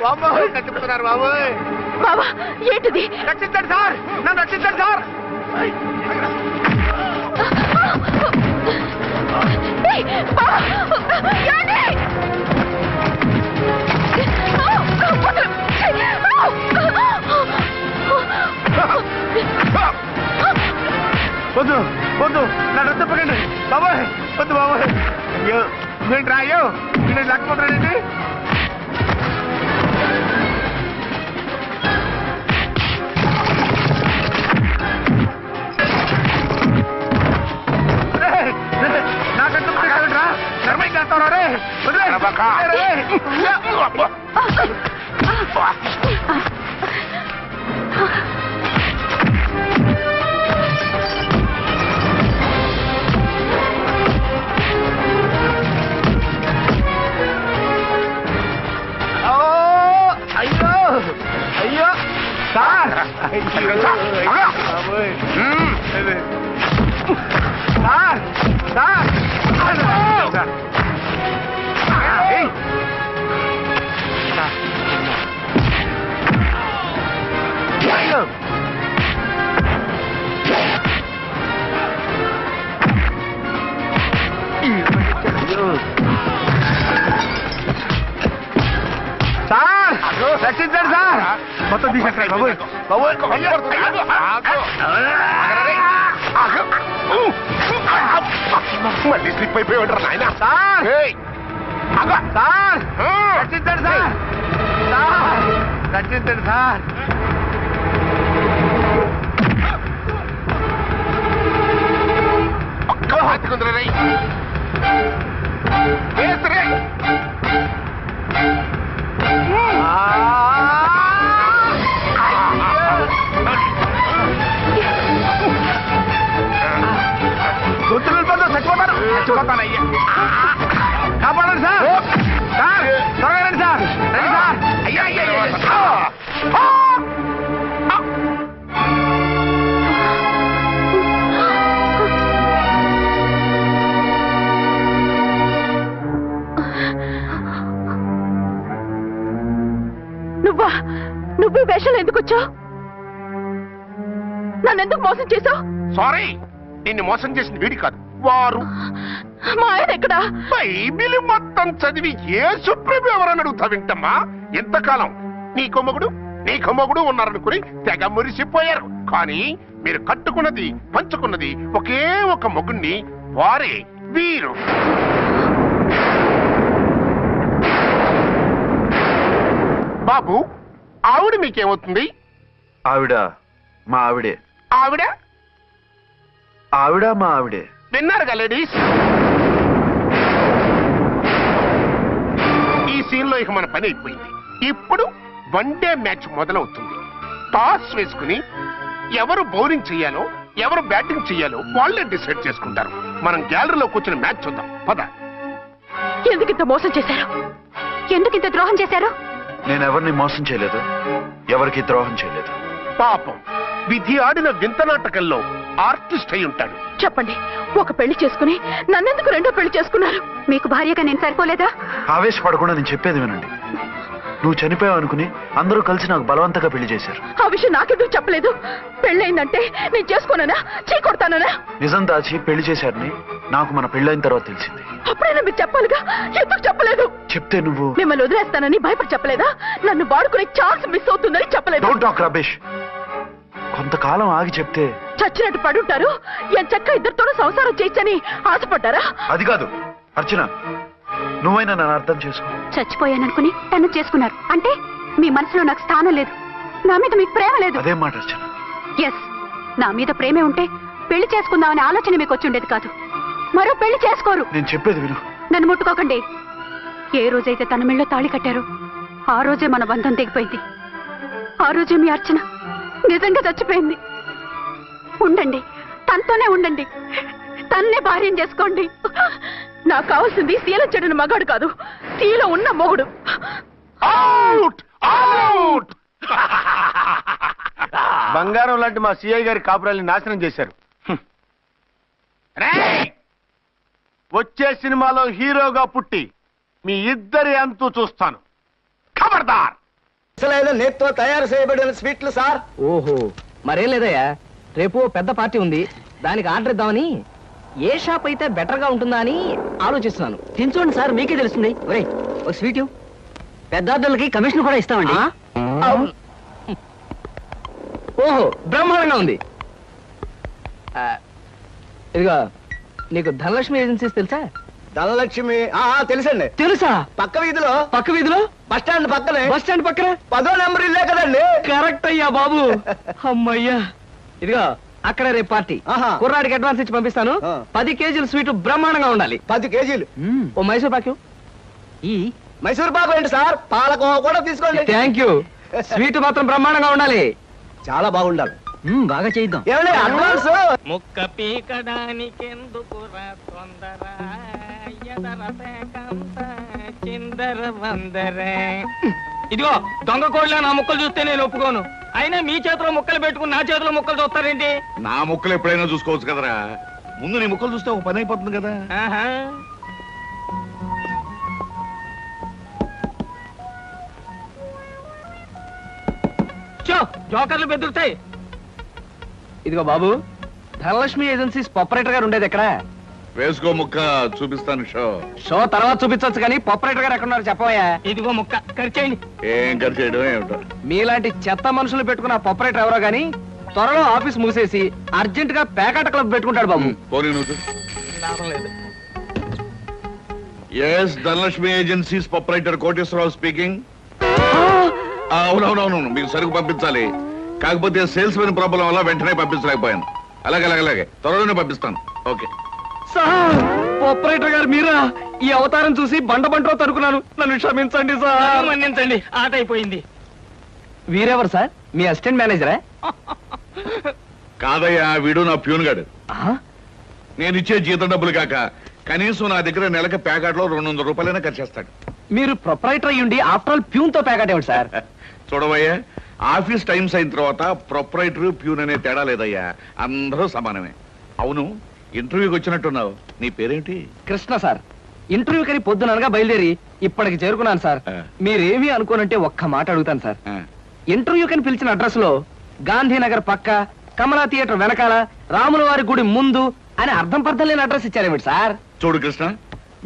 బాబాయ్ కట్లు పొద్దున్నారు బాబాయ్. బావా ఏంటిది? రక్షించండి సార్, నన్ను రక్షించండి సార్. ఏయ్, బావా, ఏంటి? వద్దు వద్దు, నన్ను తప్పకండి బాబాయ్. వద్దు బాబాయ్. అయ్యో ఏంటి రా, అయ్యో నేను లేకపోతానండి. నాకంటే రా, ధర్మం చేస్తావు రే. అయ్యో అయ్యో సార్, సార్ సార్ సార్ రక్షించండి సార్. మొత్తం తీసేస్తాయి బాబు. మళ్ళీ స్లిప్ అయిపోయి ఉంటారు నాయన. సార్ సార్ రక్షించండి సార్. సార్ రక్షించండి సార్. హాతికుందరే గుర్తులు చచ్చిపోతాను చచ్చిపోతానయ్యా. కాపాడండి సార్. సార్ త్వరగా రండి సార్. రండి సార్. అయ్యా అయ్యా నువ్వు వేషాలు ఎందుకు వచ్చావు? నన్నెందుకు మోసం చేశావు? సారీ, నిన్ను మోసం చేసిన వీడి కాదు, వారు. మా ఆయన ఎక్కడా? బైబిల్ మొత్తం చదివి ఏ సుప్రీం ఎవరని అడుగుతా వింటమ్మా. ఎంతకాలం నీకో మొగుడు ఉన్నారనుకుని తెగ మురిసిపోయారు. కానీ మీరు కట్టుకున్నది పంచుకున్నది ఒకే ఒక మొగుణ్ణి, వారే వీరు. బాబు, ఆవిడ మీకేమవుతుంది? ఆవిడ మా ఆవిడే. ఆవిడ ఆవిడ మా ఆవిడే. విన్నారుగా లేడీస్? ఈ సీన్ లో ఇక మన పని అయిపోయింది. ఇప్పుడు వన్ డే మ్యాచ్ మొదలవుతుంది. టాస్ వేసుకుని ఎవరు బౌలింగ్ చెయ్యాలో ఎవరు బ్యాటింగ్ చెయ్యాలో వాళ్ళే డిసైడ్ చేసుకుంటారు. మనం గ్యాలరీలో కూర్చుని మ్యాచ్ చూద్దాం. పద. ఎందుకింత మోసం చేశారు? ఎందుకింత ద్రోహం చేశారు? నేను ఎవరిని మోసం చేయలేదు, ఎవరికి ద్రోహం చేయలేదు. పాపం, విధి ఆడిన వింత నాటకంలో ఆర్టిస్ట్ అయి ఉంటాడు. చెప్పండి, ఒక పెళ్లి చేసుకుని నన్నెందుకు రెండో పెళ్లి చేసుకున్నారు? మీకు భార్యగా నేను సరిపోలేదా? ఆవేశపడకుండా నేను చెప్పేది వినండి. నువ్వు చనిపోయావు అనుకుని అందరూ కలిసి నాకు బలవంతంగా పెళ్లి చేశారు. ఆ విషయం నాకెందుకు చెప్పలేదు? పెళ్ళయిందంటే నేను చేసుకోనన్నా, చీకొడతానన్నా? నిజం దాచి పెళ్లి చేశారని నాకు మన పెళ్ళైన తర్వాత తెలిసింది. అప్పుడైనా మీరు చెప్పాలిగా, ఎందుకు చెప్పలేదు? చెప్తే నువ్వు మిమ్మల్ని వదిలేస్తానని భయపడి చెప్పలేదా? నన్ను వాడుకునే ఛాన్స్ మిస్ అవుతుందని చెప్పలేదు. Don't talk Ramesh. కొంతకాలం ఆగి చెప్తే చచ్చినట్టు పడుంటారు. ఎంచక్క ఇద్దరితోనూ సంసారం చేయొచ్చని ఆశపడ్డారా? అది కాదు అర్చన, నువ్వైనా నన్ను అర్థం చేసుకో. చచ్చిపోయాననుకుని తను చేసుకున్నారు అంటే మీ మనసులో నాకు స్థానం లేదు, నా మీద మీకు ప్రేమ లేదు. అదేం మాట అర్చన? ఎస్, నా మీద ప్రేమే ఉంటే పెళ్లి చేసుకుందామనే ఆలోచన మీకు వచ్చి ఉండేది కాదు. మరో పెళ్లి చేసుకోరు. నేను చెప్పేది విను. నన్ను ముట్టుకోకండి. ఏ రోజైతే తన మెళ్ళో తాళి కట్టారో ఆ రోజే మన బంధం తెగిపోయింది. ఆ రోజే మీ అర్చన నిజంగా చచ్చిపోయింది. ఉండండి, తనతోనే ఉండండి, తన్నే భార్యం చేసుకోండి. నాకు కావాల్సింది శీల చెడిన మగాడు కాదు, శీల ఉన్న మొగుడు. Out out. బంగారం లాంటి మా సిఐ గారి కాపురాల్ని నాశనం చేశారు. వచ్చే సినిమాలో హీరోగా పుట్టి మీ ఇద్దరి అంతు చూస్తాను. ఖబర్దార్. నేత్తో తయారు చేయబడిన స్వీట్లు సార్. ఓహో, మరేం లేదయ్యా, రేపు పెద్ద పార్టీ ఉంది, దానికి ఆర్డర్ ఇద్దామని. ఏ షాప్ అయితే బెటర్ గా ఉంటుందా అని ఆలోచిస్తున్నాను. తినచూడండి సార్, మీకే తెలుస్తుంది. ఒరే, ఒక స్వీట్ పెద్ద ఆర్డర్లకి కమిషన్ కూడా ఇస్తామండి. ఓహో, బ్రహ్మాండంగా ఉంది. ఇదిగో, నీకు ధనలక్ష్మి ఏజెన్సీస్ తెలుసా? ధనలక్ష్మి తెలుసండి. తెలుసా? పక్క వీధిలో బస్ స్టాండ్ పక్కనే. బస్ స్టాండ్ పక్కన 10వ నెంబర్ ఇల్లే కదండి. కరెక్ట్ అయ్యా బాబు. అమ్మయ్యా, ఇదిగో అక్కడ రేపు పార్టీ. కుర్రాడికి అడ్వాన్స్ ఇచ్చి పంపిస్తాను. 10 కేజీల స్వీట్ బ్రహ్మాండంగా ఉండాలి. 10 కేజీలు. ఓ మైసూర్ పాకు. ఈ మైసూర్ పాకు ఏంటి సార్, పాలకోవా కూడా తీసుకోండి. Thank you. స్వీట్ మాత్రం బ్రహ్మాండంగా ఉండాలి. చాలా బాగుండాలి. బాగా చేద్దాం. ఏమండి అడ్వాన్స్? ముక్క పీకడానికెందుకురా తొందర, చిందర వందరే. ఇదిగో, దొంగ కోళ్ళ నా ముక్కలు చూస్తే నేను ఒప్పుకోను. అయినా మీ చేతిలో ముక్కలు పెట్టుకుని నా చేతిలో ముక్కలు చూస్తారేంటి? నా ముక్కలు ఎప్పుడైనా చూసుకోవచ్చు కదరా, ముందు నీ ముక్కలు చూస్తే ఒక పని అయిపోతుంది కదా. జోకర్లు బెదురుతాయి. ఇదిగో బాబు, ధనలక్ష్మి ఏజెన్సీస్ ఆపరేటర్ గారు ఉండేది ఎక్కడ? వేసుకో ముక్క, చూపిస్తాను. షో తర్వాత చూపించవచ్చు కానీ ఆపరేటర్ గారు ఎక్కడున్నారు చెప్పవయ్యా. ఇదిగో ముక్క, ఖర్చేయండి. ఏం ఖర్చు చేయడం ఏమిటో. మీలాంటి చెత్త మనుషులు పెట్టుకున్న ఆపరేటర్ ఎవరో గానీ త్వరలో ఆఫీస్ మూసేసి అర్జెంట్ గా పేకాట క్లబ్ పెట్టుకుంటాడు బాబు. పోనీ నువ్వు. Yes, Dhanalakshmi agencies proprietor Koteswararao speaking. అవునవునవును, మీకు సరుకు పంపించాలి. కాకపోతే సేల్స్ మెన్ ప్రాబ్లం వల్ల వెంటనే పంపించలేకపోయాను. అలాగే త్వరలోనే పంపిస్తాను. Okay sir. ఆపరేటర్ గారు మీరా? ఈ అవతారం చూసి బండబంటో తరుకున్నాను, నన్ను క్షమించండి సార్. మన్నించండి, ఆట అయిపోయింది. వీరెవరు సార్? మీ అసిస్టెంట్ మేనేజరా? కాదయ్యా, వీడు నా ప్యూన్ గాడు. నేను ఇచ్చే జీతం డబ్బులు కాక కనీసం నా దగ్గర నెలకి ప్యాకెట్లో 200 రూపాయలైనా ఖర్చు చేస్తాడు. మీరు ప్రొపరైటర్ అయ్యుండి ఆఫ్టర్ ఆల్ ప్యూన్ తో ప్యాకెట్ ఏమిటి సార్? చూడవయ్యా, ఆఫీస్ టైమ్స్ అయిన తర్వాత ప్రొపరైటర్ ప్యూన్ అనే తేడా లేదయ్యా, అందరూ సమానమే. అవును, ఇంటర్వ్యూకి వచ్చినట్టున్నావు, నీ పేరేంటి? కృష్ణ సార్. ఇంటర్వ్యూ కని పొద్దుననగా బయలుదేరి ఇప్పటికి చేరుకున్నాను సార్. మీరేమీ అనుకోనంటే ఒక్క మాట అడుగుతాను సార్. ఇంటర్వ్యూ కని పిలిచిన అడ్రస్ లో గాంధీనగర్ పక్క, కమలా థియేటర్ వెనకాల, రాముల వారి గుడి ముందు అని అర్థం పర్థం లేని అడ్రస్ ఇచ్చారేమిటి సార్? చూడు కృష్ణ,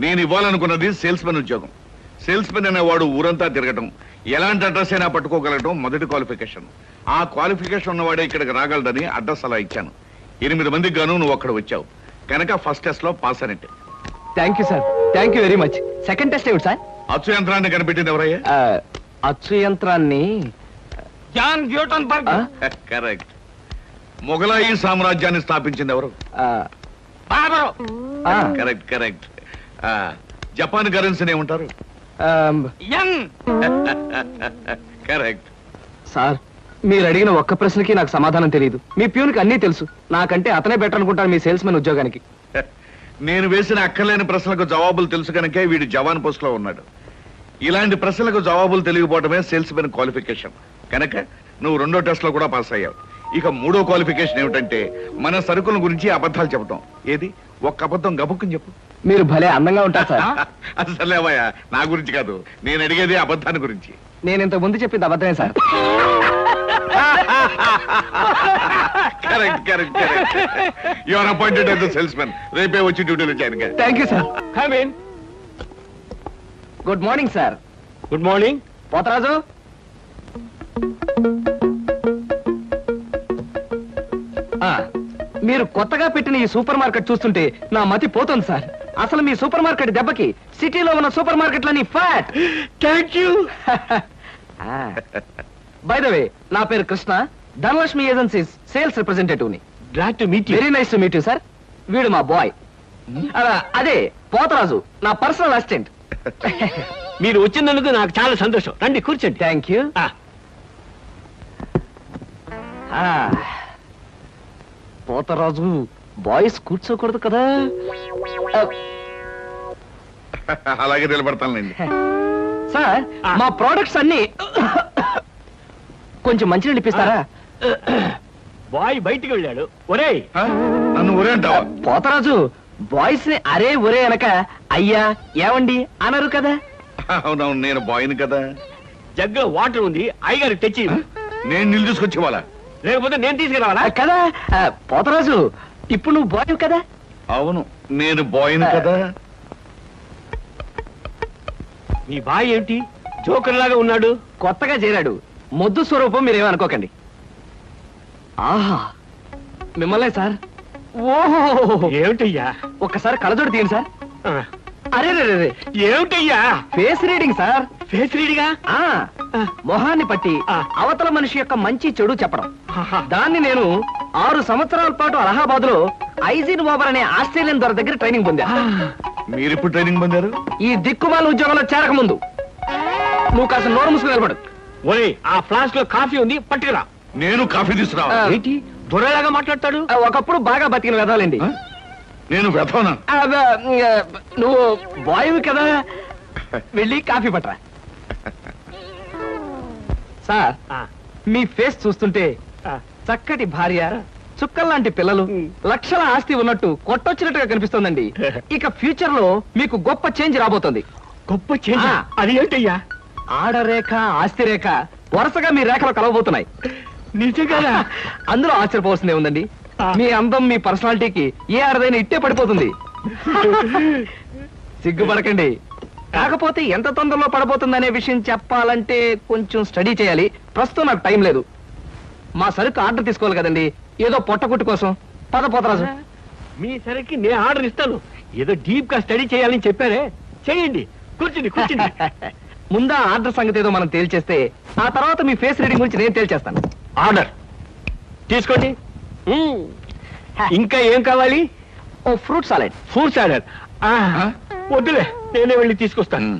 నేను ఇవ్వాలనుకున్నది సేల్స్ మెన్ ఉద్యోగం. సేల్స్ మెన్ అనేవాడు ఊరంతా తిరగటం, ఎలాంటి అడ్రస్ అయినా పట్టుకోగలగటం మొదటి క్వాలిఫికేషన్. ఆ క్వాలిఫికేషన్ ఉన్నవాడే ఇక్కడికి రాగలడని అడ్రస్ అలా ఇచ్చాను. 8 మందికి గాను నువ్వు అక్కడ వచ్చావు కనుక ఫస్ట్ టెస్ట్ లో పాస్ అనేట్టు. Thank you sir, thank you very much. Second test ఏమిటి సార్? అచ్చు యంత్రాన్ని కనిపెట్టింది ఎవరయ్యా? అచ్చు యంత్రాన్ని జాన్ గ్యూటన్బర్గ్. కరెక్ట్. మొఘలాయి సామ్రాజ్యాన్ని స్థాపించింది ఎవరు? Correct correct. జపాన్ కరెన్సీని ఏమంటారు? కరెక్ట్. సార్, మీరు అడిగిన ఒక్క ప్రశ్నకి నాకు సమాధానం తెలియదు. మీ ప్యూన్కి అన్నీ తెలుసు. నాకంటే అతనే బెటర్ అనుకుంటాను మీ సేల్స్ మెన్ ఉద్యోగానికి. నేను వేసిన అక్కర్లేని ప్రశ్నలకు జవాబులు తెలుసు కనుకే వీడు జవాన్ పోస్ట్ లో ఉన్నాడు. ఇలాంటి ప్రశ్నలకు జవాబులు తెలియకపోవడమే సేల్స్ మెన్ క్వాలిఫికేషన్. కనుక నువ్వు 2వ టెస్ట్ లో కూడా పాస్ అయ్యావు. ఇక 3వ క్వాలిఫికేషన్ ఏమిటంటే మన సరుకుల గురించి అబద్ధాలు చెప్పడం. ఏది, ఒక్క అబద్ధం గబుక్కుని చెప్పు. మీరు భలే అందంగా ఉంటారు సార్. అసలేవయ్యా, నా గురించి కాదు, నేను అడిగేది అబద్ధాన్ని గురించి. నేను ఇంతకు ముందు చెప్పింది అబద్ధమే sir. Correct correct correct. You are appointed as the salesmen. రేపే వచ్చి డ్యూటీలో జాయిన్ గా. Thank you sir. Come in. Good morning sir. Good morning. Potharaju, మీరు కొత్తగా పెట్టిన ఈ సూపర్ మార్కెట్ చూస్తుంటే నా మతి పోతుంది సార్. అసలు మీ సూపర్ మార్కెట్ దెబ్బకి సిటీలో ఉన్న సూపర్ మార్కెట్లన్నీ ఫ్యాట్. Thank you. By the way, నా పేరు Krishna, Dhanalakshmi agencies sales representative ని. Glad to meet you. Very nice to meet you sir. వీడు మా బాయ్. అదే పోతరాజు, నా పర్సనల్ అసిస్టెంట్. మీరు వచ్చినందుకు నాకు చాలా సంతోషం. రండి కూర్చోండి. Thank you. పోతరాజు, బాయ్స్ కూర్చోకూడదు కదా. అలాగే నిలబడతానులేండి. సార్ మా ప్రోడక్ట్స్ అన్ని కొంచెం మంచినీళ్ళు ఇప్పిస్తారా? బాయ్ బయటికి వెళ్ళాడు. ఒరేయ్ నన్ను ఒరే అంటావా? పోతరాజు బాయ్స్ ని అరే ఒరే అనక అయ్యా ఏమండి అనరు కదా. అవునవును, నేను బాయ్ని కదా. జగ్గులో వాటర్ ఉంది, అయ్యగారికి తెచ్చి. నేను నీళ్ళు తీసుకొచ్చి ఇవ్వాలా? లేకపోతే నేను తీసుకురావాలా? కదా పోతరాజు, ఇప్పుడు నువ్వు బాయ్ కదా? అవును, నేను బాయ్ని కదా. మీ బాయ్ ఏంటి జోకర్ లాగా ఉన్నాడు? కొత్తగా చేరాడు, మొద్దు స్వరూపం మీరేమనుకోకండి. ఆహా మిమ్మల్నే సార్. ఓహో ఏమిటయ్యా? ఒక్కసారి కళ్ళజోడు తీయండి సార్. అరే ఏమిటయ్యా? Face reading sir. ఫేస్ రీడింగా? మొహాన్ని పట్టి అవతల మనిషి యొక్క మంచి చెడు చెప్పడం. దాన్ని నేను 6 సంవత్సరాల పాటు అలహాబాద్ లో ఐజిన్ ఓవర్ అనే ఆస్ట్రేలియన్ దొర దగ్గర ట్రైనింగ్ పొందా. మీరెప్పుడు ట్రైనింగ్ పొందారు? ఈ దిక్కుమాల ఉద్యోగంలో చేరక ముందు. నువ్వు కాస్త నోరు మూసుకుని నిలబడు. ఒరే ఆ ఫ్లాస్క్ లో కాఫీ ఉంది, పట్టుకురా. నేను కాఫీ తీసుకురా. ఏంటి దొరలాగా మాట్లాడతాడు? ఒకప్పుడు బాగా బతికిన వెదవాలండి. నేను వెధవనా? నువ్వు బాయ్ కదా, వెళ్ళి కాఫీ పట్టరా. సార్ మీ ఫేస్ చూస్తుంటే చక్కటి భార్య, చుక్కల్లాంటి పిల్లలు, లక్షల ఆస్తి ఉన్నట్టు కొట్టొచ్చినట్టుగా కనిపిస్తోందండి. ఇక ఫ్యూచర్ లో మీకు గొప్ప చేంజ్ రాబోతుంది. గొప్ప చేంజ్? అది ఏంటయ్యా? ఆడరేఖ ఆస్తి రేఖ వరుసగా మీ రేఖలు కలవబోతున్నాయి. నిజంగా? అందులో ఆశ్చర్యపోవాల్సిందే ఉందండి. మీ అందం, మీ పర్సనాలిటీకి ఏ ఆడదైనా ఇట్టే పడిపోతుంది. సిగ్గుపడకండి. కాకపోతే ఎంత తొందరలో పడబోతుందనే విషయం చెప్పాలంటే కొంచెం స్టడీ చేయాలి. ప్రస్తుతం నాకు టైం లేదు. మా సరుకు ఆర్డర్ తీసుకోవాలి కదండి, ఏదో పొట్టకుట్టు కోసం. పద పోతరాజు. మీ సరికి నేను ఆర్డర్ ఇస్తాను. ఏదో డీప్ గా స్టడీ చేయాలని చెప్పారే, చేయండి. కూర్చుండి కూర్చుండి. ముందా ఆర్డర్ సంగతి ఏదో మనం తేల్చేస్తే ఆ తర్వాత మీ ఫేస్ రీడింగ్ గురించి నేను తేల్చేస్తాను. ఆర్డర్ తీసుకోండి. ఇంకా ఏం కావాలి? ఓ ఫ్రూట్ సాలెడ్. ఫ్రూట్ సాలెడ్ వద్దులే, నేనే వెళ్ళి తీసుకొస్తాను.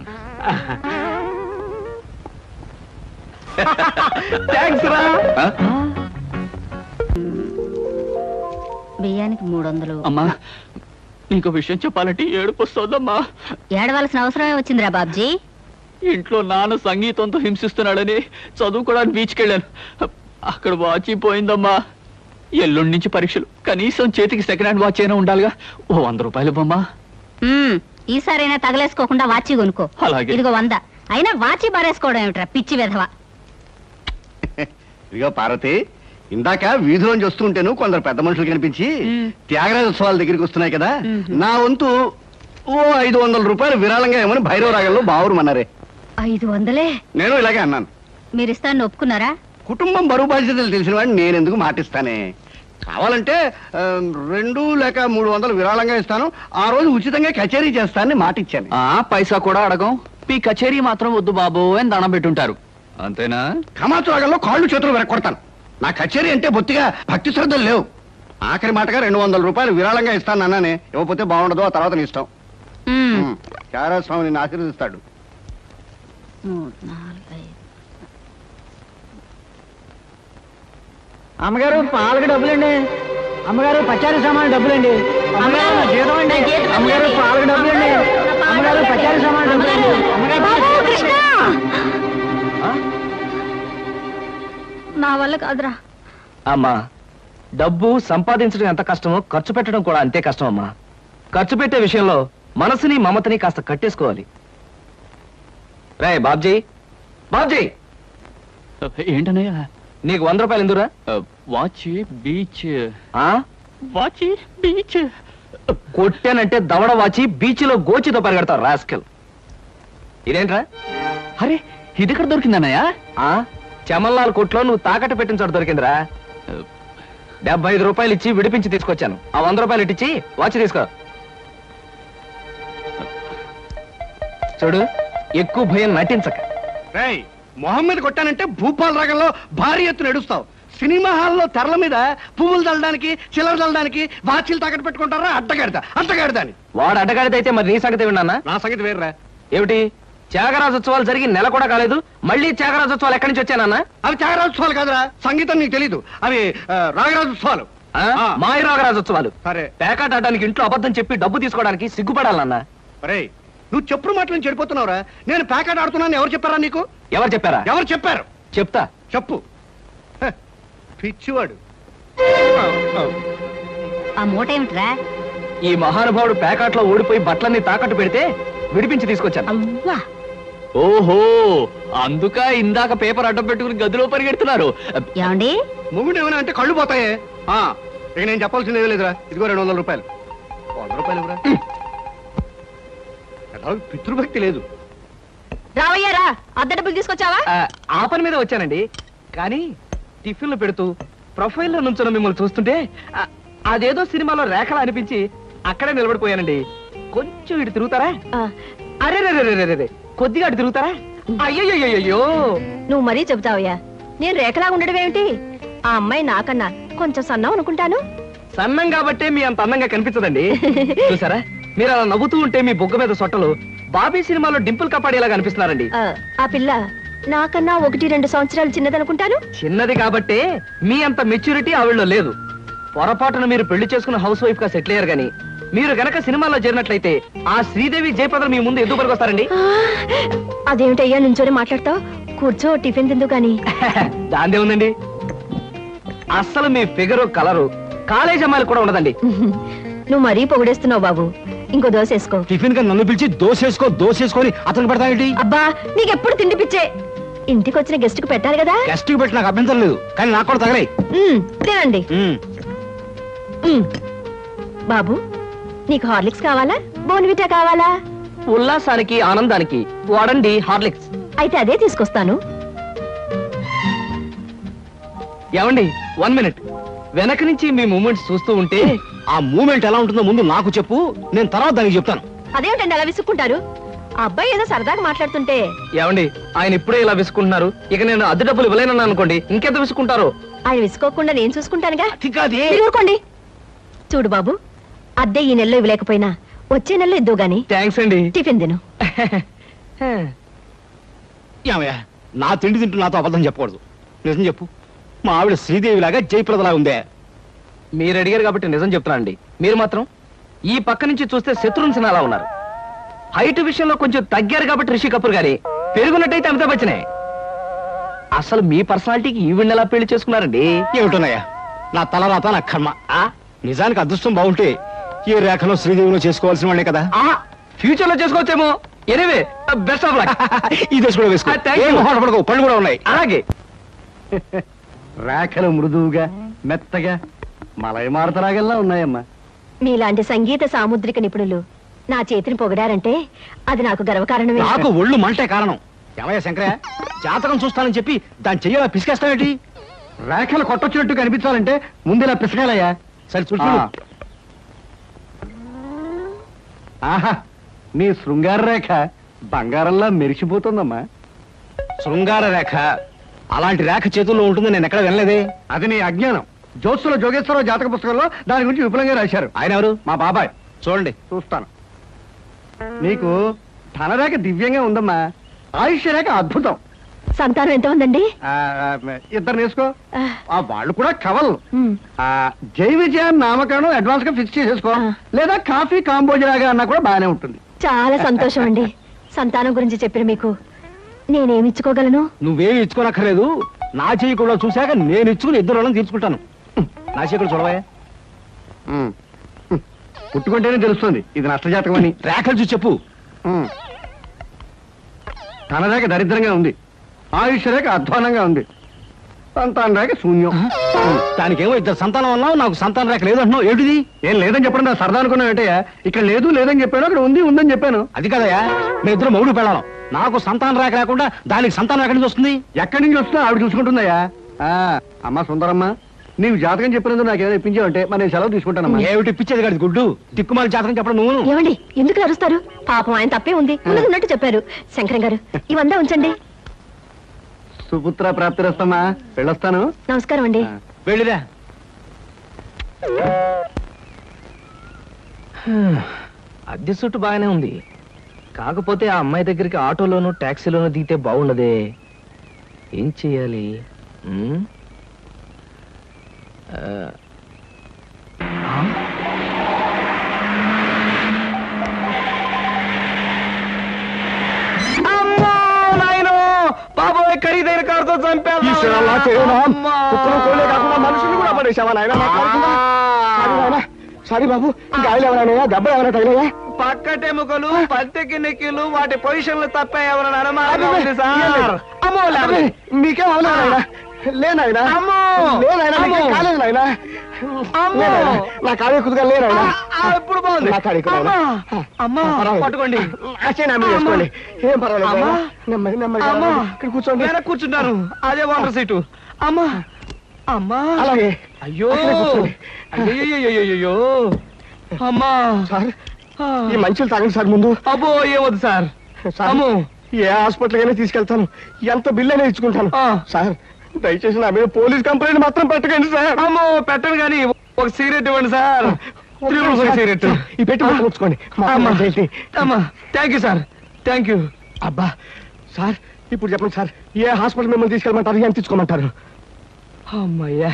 థాంక్స్ రా. బియ్యానికి 300. అమ్మా నీకు విషయం చెప్పాలంటే ఏడుపు వస్తోందమ్మా. ఏడవలసిన అవసరమే వచ్చిందిరా బాబ్జీ. ఇంట్లో నాన్న సంగీతంతో హింసిస్తున్నాడని చదువుకోవడానికి బీచ్కి వెళ్ళాను. అక్కడ వాచ్ పోయిందమ్మా. ఎల్లుండి నుంచి పరీక్షలు, కనీసం చేతికి సెకండ్ హ్యాండ్ వాచ్ అయినా ఉండాలిగా. ఓ 100 రూపాయలు ఇవ్వమ్మా. ఈసారైనా తగలేసుకోకుండా వాచి కొనుక్కో. అలాగే. ఇదిగో 100. అయినా వాచి బారేసుకోవడం ఏమిట్రా పిచ్చి వెధవ. ఇదిగో పార్వతి, ఇందాక వీధిలోంచి వస్తుంటేను కొందరు పెద్ద మనుషులు కనిపించి త్యాగరాజోత్సవాల దగ్గరికి వస్తున్నాయి కదా, నా వంతు ఓ 500 రూపాయలు విరాళంగా ఏమని భైరవ రాగంలో బావురమన్నారే. 500? నేను ఇలాగే అన్నాను. మీరిస్తాను ఒప్పుకున్నారా? కుటుంబం బరువు బాధ్యతలు తెలిసిన వాడిని నేనెందుకు మాటిస్తానే. కావాలంటే 2 లేక 300 విరాళంగా ఇస్తాను. ఆ రోజు ఉచితంగా కచేరీ చేస్తానని మాటిచ్చాను. పైసా కూడా అడగం. మీ కచేరీ మాత్రం వద్దు బాబు అని దండం పెట్టుంటారు, అంతేనా? కమాతు రాగంలో కాళ్ళు చేతులు వెరక్కొడతాను. నా కచేరీ అంటే బొత్తిగా భక్తి శ్రద్ధలు లేవు. ఆఖరి మాటగా 200 రూపాయలు విరాళంగా ఇస్తాను అన్నానే. ఇవ్వకపోతే బాగుండదు, ఆ తర్వాత నీ ఇష్టం. చారాస్వామి నిన్ను ఆశీర్వదిస్తాడు. 3, 4, 5. అమ్మగారు పాలకు డబ్బులండి. అమ్మగారు పచారీ సామాన్ డబ్బులండి. అమ్మగారు జీతం అండి. అమ్మగారు పాలకు డబ్బులండి. అమ్మగారు పచారీ సామాన్ డబ్బులండి. నా వల్ల కాదురా. అమ్మా, డబ్బు సంపాదించడం ఎంత కష్టమో ఖర్చు పెట్టడం కూడా అంతే కష్టం అమ్మా. ఖర్చు పెట్టే విషయంలో మనసుని మమతని కాస్త కట్టేసుకోవాలి. రే బాబ్జీ, బాబ్జీ ఏంటన్నయ్య? నీకు 100 రూపాయలు ఎందురా? Watch beach. వాచి బీచ్ కొట్టానంటే దవడ వాచి బీచ్ లో గోచితో పరిగెడతావు రాస్కెల్. ఇదేంట్రా? అరే ఇది ఎక్కడ దొరికిందన్నయ్య? చమల్లాల్ కొట్లో నువ్వు తాకట్టు పెట్టిన చోట దొరికిందిరా. 75 రూపాయలు ఇచ్చి విడిపించి తీసుకొచ్చాను. ఆ 100 రూపాయలు ఇట్టించి వాచ్ తీసుకో. చూడు, ఎక్కువ భయం నటించక. మొహమ్మద్ కొట్టానంటే భూపాల్ రాగంలో భారీ ఎత్తున ఎడుస్తావు. సినిమా హాల్లో తెరల మీద పువ్వులు చల్లడానికి, చిల్లర చల్లడానికి వాచీలు తాకట్టు పెట్టుకుంటారా? అడ్డగాడిదా అని. వాడు అడ్డగాడిదైతే మరి నీ సంగతి విన్నానా? నా సంగతి వేర్రా. ఏమిటి, త్యాగరాజోత్సవాలు జరిగి నెల కూడా కాలేదు, మళ్ళీ త్యాగరాజోత్సవాలు ఎక్కడి నుంచి వచ్చానన్నా? అవి త్యాగరాజోత్సవాలు కాదురా, సంగీతం నీకు తెలీదు. అవి రాగరాజోత్సవాలు. మాయ రాగరాజోత్సవాలు. సరే, పేకాట ఆడడానికి ఇంట్లో అబద్ధం చెప్పి డబ్బు తీసుకోవడానికి సిగ్గుపడాలన్నా? అరే నువ్వు చెప్పుడు మాటలు చెడిపోతున్నావురా. నేను ప్యాకెట్ ఆడుతున్నాను ఎవరు చెప్పారా నీకు? ఎవరు చెప్పారా? ఎవరు చెప్పారు? చెప్తా. చెప్పు. పిచ్చివాడు. ఆ మూట ఏమిట్రా? ఈ మహానుభావుడు ప్యాకెట్ లో ఓడిపోయి బట్టలన్నీ తాకట్టు పెడితే విడిపించి తీసుకొచ్చాను. ఓహో, అందుక ఇందాక పేపర్ అడ్డం పెట్టుకుని గదిలో పరిగెడుతున్నారు. ఏమండి మొగుడు ఏమైనా అంటే కళ్ళు పోతాయే. ఇక నేను చెప్పాల్సింది ఏమీ లేదురా. ఇదిగో 200 రూపాయలు. 100 రూపాయలు ఇవ్వరా. పితృభక్తి లేదు. రావయ్యారా, అద్దె డబ్బులు తీసుకొచ్చావా? ఆ పని మీద వచ్చానండి. కానీ టిఫిన్లు పెడుతూ ప్రొఫైల్లో నుంచున్న మిమ్మల్ని చూస్తుంటే అదేదో సినిమాలో రేఖలా అనిపించి అక్కడే నిలబడిపోయానండి. కొంచెం ఇటు తిరుగుతారా? అరే రే, కొద్దిగా అటు తిరుగుతారా? అయ్యో, నువ్వు మరీ చెబుతావయ్యా. నేను రేఖలాగా ఉండడం ఏమిటి? ఆ అమ్మాయి నాకన్నా కొంచెం సన్నం అనుకుంటాను. సన్నం కాబట్టే మీ అంత అందంగా కనిపించదండి. చూసారా, మీరు అలా నవ్వుతూ ఉంటే మీ బొగ్గ మీద సొట్టలు బాబీ సినిమాలో డింపుల్ కపాడేలాగా అనిపిస్తున్నారండి. ఆ పిల్ల నాకన్నా 1-2 సంవత్సరాలు చిన్నదనుకుంటాను. చిన్నది కాబట్టే మీ అంత మెచ్యూరిటీ ఆవిడలో లేదు. పొరపాటున మీరు పెళ్లి చేసుకున్న హౌస్ వైఫ్ గా సెటిల్ అయ్యారు గాని మీరు గనక సినిమాలో చేరినట్లయితే ఆ శ్రీదేవి జయప్రద మీ ముందు ఎందుకు పనికొస్తారండి? అదేమిటయ్యా నుంచోని మాట్లాడతావు? కూర్చో, టిఫిన్ తిందు గాని. దాందే ఉందండి. అస్సలు మీ ఫిగరు కలరు కాలేజ్ అమ్మాయిలు కూడా ఉండదండి. నువ్వు మరీ పొగిడేస్తున్నావు బాబు. ఇంకో దోశ వేసుకో. టిఫిన్ గా నన్ను పిలిచి దోసేసుకొని అతను పెడతావేంటి? అబ్బా, నీకెప్పుడు తిండి పిచ్చే. ఇంటికి వచ్చిన గెస్ట్ కు పెట్టాలి కదా. గెస్ట్ కి పెట్టి నాకు అభ్యంతరం లేదు, కానీ నాకు కూడా తగలే. తినండి. బాబు, నీకు హార్లిక్స్ కావాలా, బోన్విటా కావాలా? ఉల్లాసానికి ఆనందానికి వాడండి హార్లిక్స్. అయితే అదే తీసుకొస్తాను. ఏమండి, 1 మినిట్. వెనక నుంచి మీ మూమెంట్స్ చూస్తూ ఉంటే ఆ మూమెంట్ ఎలా ఉంటుందో ముందు నాకు చెప్పు, నేను తర్వాత దానికి చెప్తాను. అదేమిటండి అలా విసుక్కుంటారు? ఆ అబ్బాయి ఏదో సరదాగా మాట్లాడుతుంటే. ఏమండి, ఆయన ఇప్పుడే ఇలా విసుకుంటున్నారు. ఇక నేను అద్దె డబ్బులు ఇవ్వలేనన్నా అనుకోండి, ఇంకెంత విసుకుంటారు? ఆయన విసుకోకుండా నేను చూసుకుంటానుగా. మీరు ఊరుకోండి. చూడు బాబు, అద్దె ఈ నెలలో ఇవ్వలేకపోయినా వచ్చే నెలలో ఇద్దు గాని. థ్యాంక్స్ అండి. టిఫిన్ తిను. ఏమయ్యా, నా తిండి తింటూ నాతో అబద్ధం చెప్పకూడదు. నిజం చెప్పు, మా ఆవిడ శ్రీదేవిలాగా జయప్రదలా ఉందే? మీరు అడిగారు కాబట్టి నిజం చెప్తానండి. మీరు మాత్రం ఈ పక్క నుంచి చూస్తే శత్రుఘ్న సిన్హా ఉన్నారు. హైట్ విషయంలో కొంచెం తగ్గారు కాబట్టి రిషి కపూర్ గారి, పెరుగున్నట్టయితే అమితాబ్ బచ్చనే. అసలు మీ పర్సనాలిటీకి ఈవిడ్ని ఎలా పెళ్లి చేసుకున్నారండి? ఏమిటోనయ్యా, నా తలరాత నా కర్మ. నిజానికి అదృష్టం బాగుంటే ఈ రేఖలో శ్రీదేవిలో చేసుకోవాల్సిన వాడే కదా. ఫ్యూచర్ లో చేసుకోవచ్చేమో. Anyway, best of luck. ఈ దశ కూడా వేసుకో. పళ్ళు కూడా ఉన్నాయి. అలాగే. రేఖలు మృదువుగా మెత్తగా మలయమారుతరాగల్లా ఉన్నాయమ్మా. మీలాంటి సంగీత సాముద్రిక నిపుణులు నా చేతిని పొగిడారంటే అది నాకు గర్వకారణమే. నాకు ఒళ్ళు మంటే కారణం. ఏమయ్యా శంకరయ్య, జాతకం చూస్తానని చెప్పి దాన్ని చెయ్యాలా పిసికేస్తావేంటి? రేఖలు కొట్టొచ్చినట్టు కనిపించాలంటే ముందులా పిసకాలయ్యా. సరే చూడు. ఆహా, నీ శృంగార రేఖ బంగారంలా మెరిసిపోతుందమ్మా. శృంగార రేఖ అలాంటి రేఖ చేతుల్లో ఉంటుందని నేను ఎక్కడ వినలేదే. అది నీ అజ్ఞానం. జ్యోత్సుల జోగేశ్వరరావు జాతక పుస్తకంలో దాని గురించి విపులంగా రాశారు. ఆయన ఎవరు? మా బాబాయ్. చూడండి. చూస్తాను. నీకు ధనరేఖ దివ్యంగా ఉందమ్మా. ఆయుష్య రేఖ అద్భుతం. సంతానం ఎంత ఉందండి? 2 వేసుకో. వాళ్ళు కూడా కవలు. జై విజయాన్ని నామకరణం అడ్వాన్స్ గా ఫిక్స్ చేసేసుకో. లేదా కాఫీ కాంబోజలాగా అన్నా కూడా బాగానే ఉంటుంది. చాలా సంతోషం అండి. సంతానం గురించి చెప్పిన మీకు నేనేమి ఇచ్చుకోగలను? నువ్వేమి ఇచ్చుకోనక్కర్లేదు. నా చెయ్యి కూడా చూశాక నేను ఇచ్చుకుని 2 రోజులను తీర్చుకుంటాను. నా చెయ్యి కూడా చూడవా. పుట్టుకుంటేనే తెలుస్తుంది ఇది నష్టజాతకం అని. రేఖలు చూసి చెప్పు. తన రేఖ దరిద్రంగా ఉంది. ఆయుష్ రేఖ అధ్వానంగా ఉంది. సంతాన రేఖ శూన్యం. దానికేమో 2 సంతానం అన్నావు, నాకు సంతాన రేఖ లేదంటున్నావు. ఏమిటిది? ఏం లేదని చెప్పడం నా సరదా అనుకున్నావు ఏంటయ్యా? ఇక్కడ లేదు లేదని చెప్పాను, అక్కడ ఉంది ఉందని చెప్పాను. అది కదయ్యా, మీ ఇద్దరు మొగుడు పెళ్ళాం. నాకు సంతాన రేఖ లేకుండా దానికి సంతానం ఎక్కడి నుంచి వస్తుంది? ఎక్కడి నుంచి వస్తుందో ఆవిడ చూసుకుంటుందయ్యా. అమ్మా సుందరమ్మ, నీవు జాతకం చెప్పినందుకు నాకు ఏదో ఇప్పించావంటే మరి నేను సెలవు తీసుకుంటానమ్మా. ఏమిటి ఇప్పించేది కాదు గుడ్డు, తిక్కుమాలి జాతకం చెప్పడం నువ్వు. ఏమండి, ఎందుకు అరుస్తారు? పాపం ఆయన తప్పే ఉంది, ఉన్నట్టు చెప్పారు. శంకరం గారు, ఇవంతా ఉంచండి. సుపుత్ర ప్రాప్తిరస్తమ్మా. వెళ్ళొస్తాను. నమస్కారం అండి. వెళ్ళిరా. అద్దె సుట్టు బాగానే ఉంది. కాకపోతే ఆ అమ్మాయి దగ్గరికి ఆటోలోను టాక్సీలోను దిగితే బాగుండదే. ఏం చెయ్యాలి? ఖరీదైన కారుతో చంపాను మనుషులు కూడా పడేసావా నాయన సారీ బాబు గాయలు ఎవరైనా దెబ్బలు ఎవరైనా తగిలాయా పక్కటెముకలు పత్తికి నెక్కిలు వాటి పొజిషన్లు తప్ప ఎవరైనా అనుమానం సార్ మీకేం అవునా లేనాయనా కాలేదు నాయన నా కాడే కుదుగా లేనాయనా ఇప్పుడు బాగుంది నా కాడే పట్టుకోండి వేసుకోండి ఏం పర్వాలేదు నెమ్మది నెమ్మది ఇక్కడ కూర్చోండి కూర్చుంటాను అదే వాటర్ సీటు అమ్మా అమ్మా అలాగే అయ్యో అయ్యో అమ్మా సార్ ఈ మంచులు తాగండి సార్ ముందు అబ్బో ఏమొద్దు సార్ అమ్మో ఏ హాస్పిటల్ అయినా తీసుకెళ్తాను ఎంత బిల్ అయినా ఇచ్చుకుంటాను సార్ దయచేసి నా మీద పోలీస్ కంప్లైంట్ మాత్రం పెట్టకండి సార్ అమ్మో పెట్టండి కానీ ఒక సిగరెట్ ఇవ్వండి సార్ సిగరెట్ ఈ పెట్టి ముట్టుకోండి అమ్మా thank you sir thank you అబ్బా సార్ ఇప్పుడు చెప్పండి సార్ ఏ హాస్పిటల్ మిమ్మల్ని తీసుకెళ్ళమంటారు ఎంత తీసుకోమంటారు అమ్మయ్యా